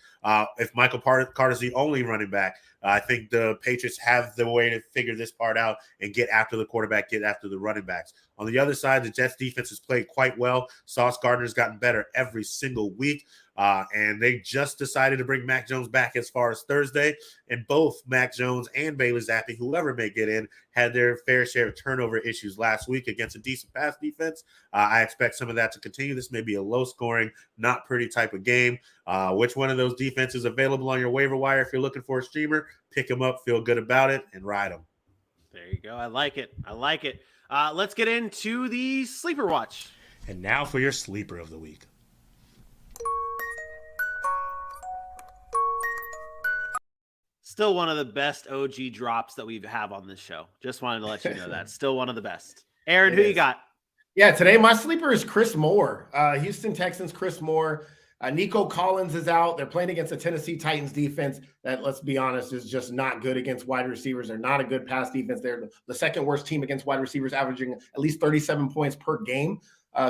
If Michael Carter's the only running back, I think the Patriots have the way to figure this part out and get after the quarterback, get after the running backs. On the other side, the Jets defense has played quite well. Sauce Gardner's gotten better every single week. And they just decided to bring Mac Jones back as far as Thursday. And both Mac Jones and Bailey Zappi, whoever may get in, had their fair share of turnover issues last week against a decent pass defense. I expect some of that to continue. This may be a low-scoring, not pretty type of game. Which one of those defenses available on your waiver wire if you're looking for a streamer? Pick them up, feel good about it, and ride them. There you go. I like it. Let's get into the Sleeper Watch. And now for your Sleeper of the Week. Still one of the best OG drops that we have on this show. Just wanted to let you know that. Still one of the best. Aaron, who you got? Yeah, today my sleeper is Chris Moore. Houston Texans, Chris Moore. Nico Collins is out. They're playing against the Tennessee Titans defense that, let's be honest, is just not good against wide receivers. They're not a good pass defense. They're the second worst team against wide receivers, averaging at least 37 points per game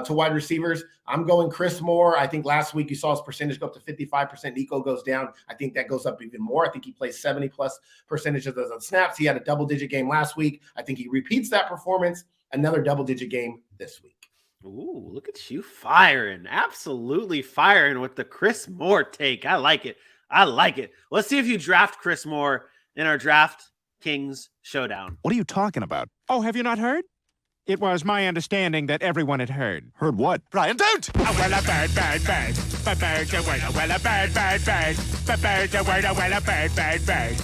to wide receivers. I'm going Chris Moore. I think last week you saw his percentage go up to 55%. Nico goes down. I think that goes up even more. I think he plays 70-plus percentages of the snaps. He had a double-digit game last week. I think he repeats that performance, another double-digit game this week. Ooh, look at you firing. Absolutely firing with the Chris Moore take. I like it. Let's see if you draft Chris Moore in our Draft Kings showdown. What are you talking about? Oh, have you not heard? It was my understanding that everyone had heard. Heard what? Brian, don't! Oh, well, a bird. Bird's a word, well, a bird. Bird's a word, well, a bird.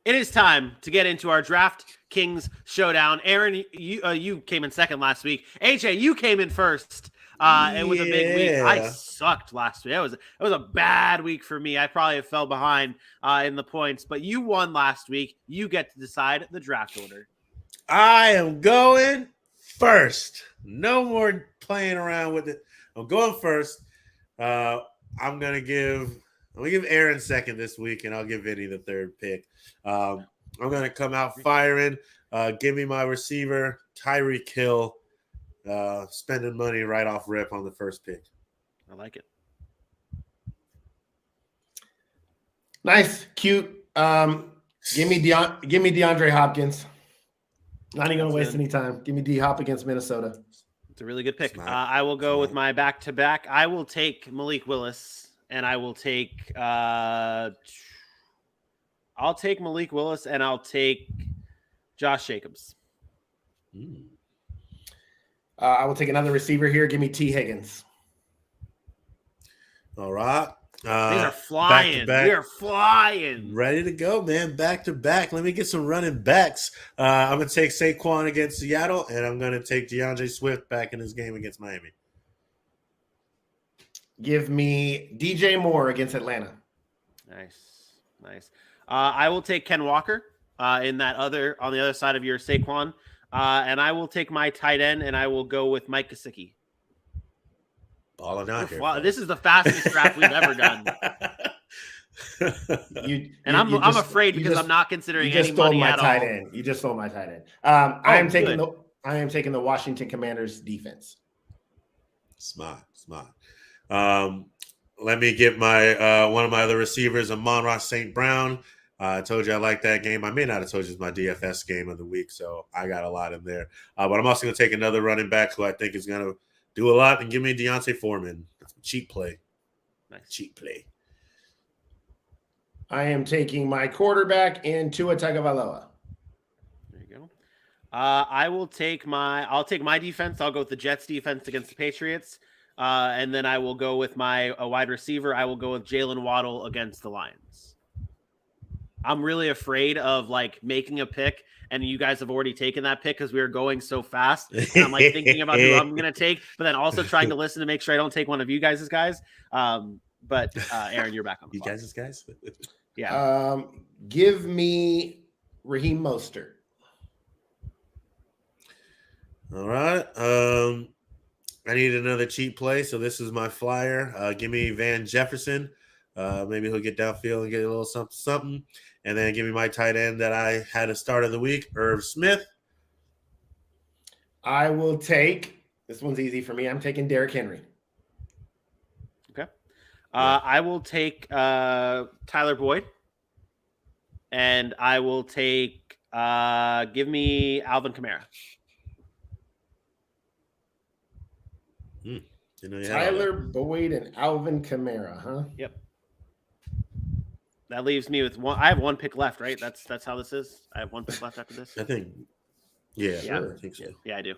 It is time to get into our Draft Kings showdown. Aaron, you came in second last week. AJ, you came in first. It was a big week. I sucked last week. It was a bad week for me. I probably fell behind in the points, but you won last week. You get to decide the draft order. I am going first. No more playing around with it. I'm going first. I'm gonna give Aaron second this week, and I'll give Vinny the third pick. I'm gonna come out firing. Give me my receiver, Tyreek Hill. Spending money right off rip on the first pick. I like it. Nice, cute. Give me DeAndre Hopkins. Not even gonna waste any time. Give me D Hop against Minnesota. It's a really good pick. I will go with my back-to-back. I will take Malik Willis, and I will take I'll take Malik Willis, and I'll take Josh Jacobs. I will take another receiver here. Give me T. Higgins. All right. These are flying. We are flying. Ready to go, man. Back to back. Let me get some running backs. I'm going to take Saquon against Seattle, and I'm going to take DeAndre Swift back in his game against Miami. Give me DJ Moore against Atlanta. Nice. I will take Ken Walker on the other side of your Saquon. And I will take my tight end, and I will go with Mike Gesicki. Balling out here. This is the fastest draft we've ever done. I'm afraid because I'm not considering any money at all. You just stole my tight end. I am taking the Washington Commanders defense. Smart. Let me get my one of my other receivers, Amon-Ra St. Brown. I told you I like that game. I may not have told you it's my DFS game of the week, so I got a lot in there. But I'm also going to take another running back who I think is going to do a lot and give me Deontay Foreman. That's a cheap play. Nice. Cheap play. I am taking my quarterback in Tua Tagovailoa. There you go. I'll take my defense. I'll go with the Jets defense against the Patriots. And then I will go with my wide receiver. I will go with Jalen Waddle against the Lions. I'm really afraid of making a pick, and you guys have already taken that pick because we were going so fast. And I'm thinking about who I'm going to take, but then also trying to listen to make sure I don't take one of you guys' guys. But Aaron, you're back on the You clock. guys? Yeah. Give me Raheem Mostert. All right. I need another cheap play, so this is my flyer. Give me Van Jefferson. Maybe he'll get downfield and get a little something. And then give me my tight end that I had at start of the week, Irv Smith. I will take – this one's easy for me. I'm taking Derrick Henry. Okay. I will take Tyler Boyd. And I will take give me Alvin Kamara. Tyler Boyd and Alvin Kamara, huh? Yep. That leaves me with one. I have one pick left, right? That's how this is. I have one pick left after this. I think. Yeah, Sure. I think so. Yeah, I do.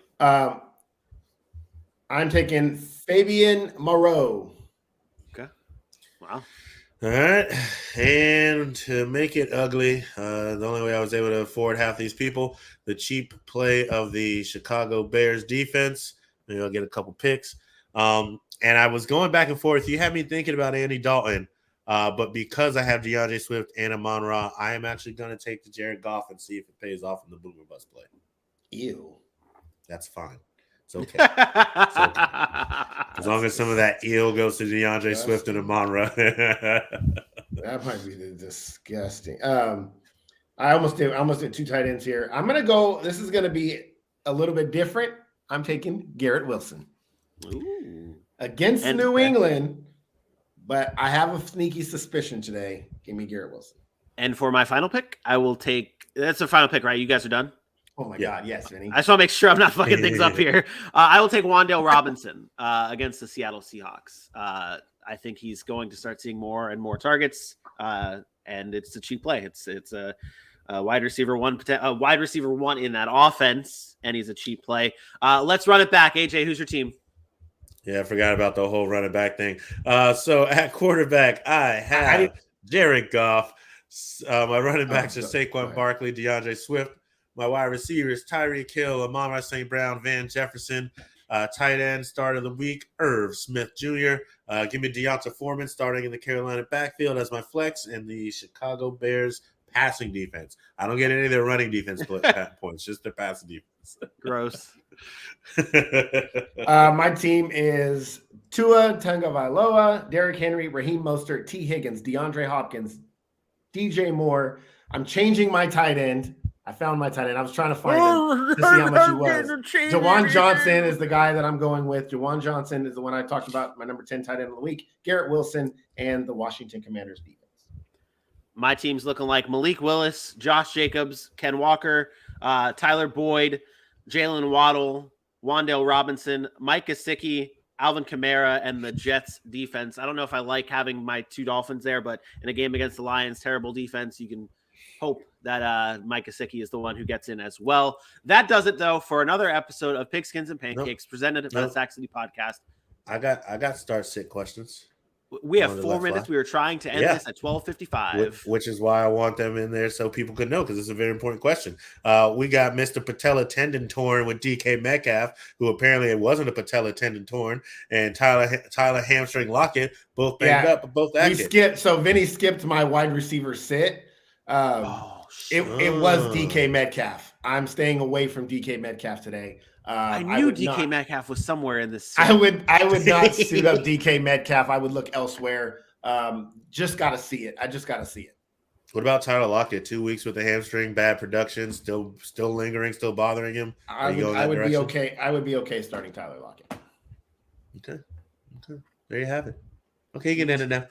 I'm taking Fabian Moreau. Okay. Wow. All right. And to make it ugly, the only way I was able to afford half these people, the cheap play of the Chicago Bears defense. Maybe I'll get a couple picks. And I was going back and forth. You had me thinking about Andy Dalton. But because I have DeAndre Swift and Amon-Ra, I am actually going to take the Jared Goff and see if it pays off in the boomer bust play. Ew. That's fine. It's okay. It's okay. As long as some of that eel goes to DeAndre Swift and Amon-Ra. That might be disgusting. I almost did two tight ends here. I'm going to go. This is going to be a little bit different. I'm taking Garrett Wilson. Ooh. Against New England. But I have a sneaky suspicion today. Give me Garrett Wilson. And for my final pick, I will take – that's the final pick, right? You guys are done? Oh my Yeah. God, yes, Vinny. I just want to make sure I'm not fucking things up here. I will take Wan'Dale Robinson against the Seattle Seahawks. I think he's going to start seeing more and more targets, and it's a cheap play. It's a wide receiver one in that offense, and he's a cheap play. Let's run it back. AJ, who's your team? Yeah, I forgot about the whole running back thing. So at quarterback, I have Jared Goff. My running backs are Saquon Barkley, DeAndre Swift. My wide receivers, Tyreek Hill, Amon-Ra St. Brown, Van Jefferson. Tight end, start of the week, Irv Smith Jr. Give me Deonta Foreman starting in the Carolina backfield as my flex, and the Chicago Bears passing defense. I don't get any of their running defense points, just their passing defense. Gross. My team is Tua Tagovailoa, Derrick Henry, Raheem Mostert, T. Higgins, DeAndre Hopkins, DJ Moore. I'm changing my tight end. I found my tight end. I was trying to find him to see how much he was. Jawan Johnson is the guy that I'm going with. Jawan Johnson is the one I talked about, my number 10 tight end of the week. Garrett Wilson and the Washington Commanders defense. My team's looking like Malik Willis, Josh Jacobs, Ken Walker, Tyler Boyd, Jalen Waddle, Wan'Dale Robinson, Mike Gesicki, Alvin Kamara, and the Jets defense. I don't know if I like having my two Dolphins there, but in a game against the Lions, terrible defense, you can hope that Mike Gesicki is the one who gets in as well. That does it, though, for another episode of Pigskins and Pancakes presented by the Sack City Podcast. I got start-sit questions. We have 4 minutes. We were trying to end this at 12:55. Which is why I want them in there so people could know, because it's a very important question. We got Mr. Patella tendon torn with DK Metcalf, who apparently it wasn't a Patella tendon torn, and Tyler hamstring Lockett, both banged up, but both active. So Vinny skipped my wide receiver sit. It was DK Metcalf. I'm staying away from DK Metcalf today. I knew DK Metcalf was somewhere in this. I would not suit up DK Metcalf. I would look elsewhere. Just got to see it. I just got to see it. What about Tyler Lockett? 2 weeks with a hamstring, bad production, still lingering, still bothering him. I would be okay. I would be okay starting Tyler Lockett. Okay. There you have it. Okay, you can end it now.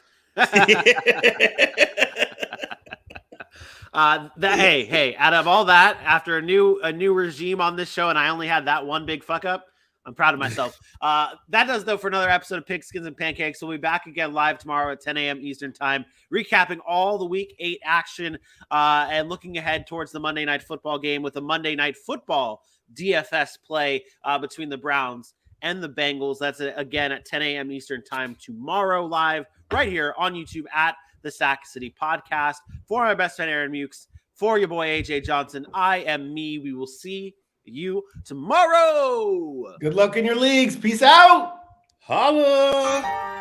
Hey, out of all that, after a new regime on this show, and I only had that one big fuck up, I'm proud of myself. That does, though, for another episode of Pigskins and Pancakes. We'll be back again live tomorrow at 10 a.m. Eastern time, recapping all the Week 8 action and looking ahead towards the Monday Night Football game with a Monday Night Football DFS play between the Browns and the Bengals. That's again at 10 a.m. Eastern time tomorrow, live right here on YouTube at the Sack City Podcast. For my best friend Aaron Mukes, for your boy AJ Johnson, I am me. We will see you tomorrow. Good luck in your leagues. Peace out. Holla.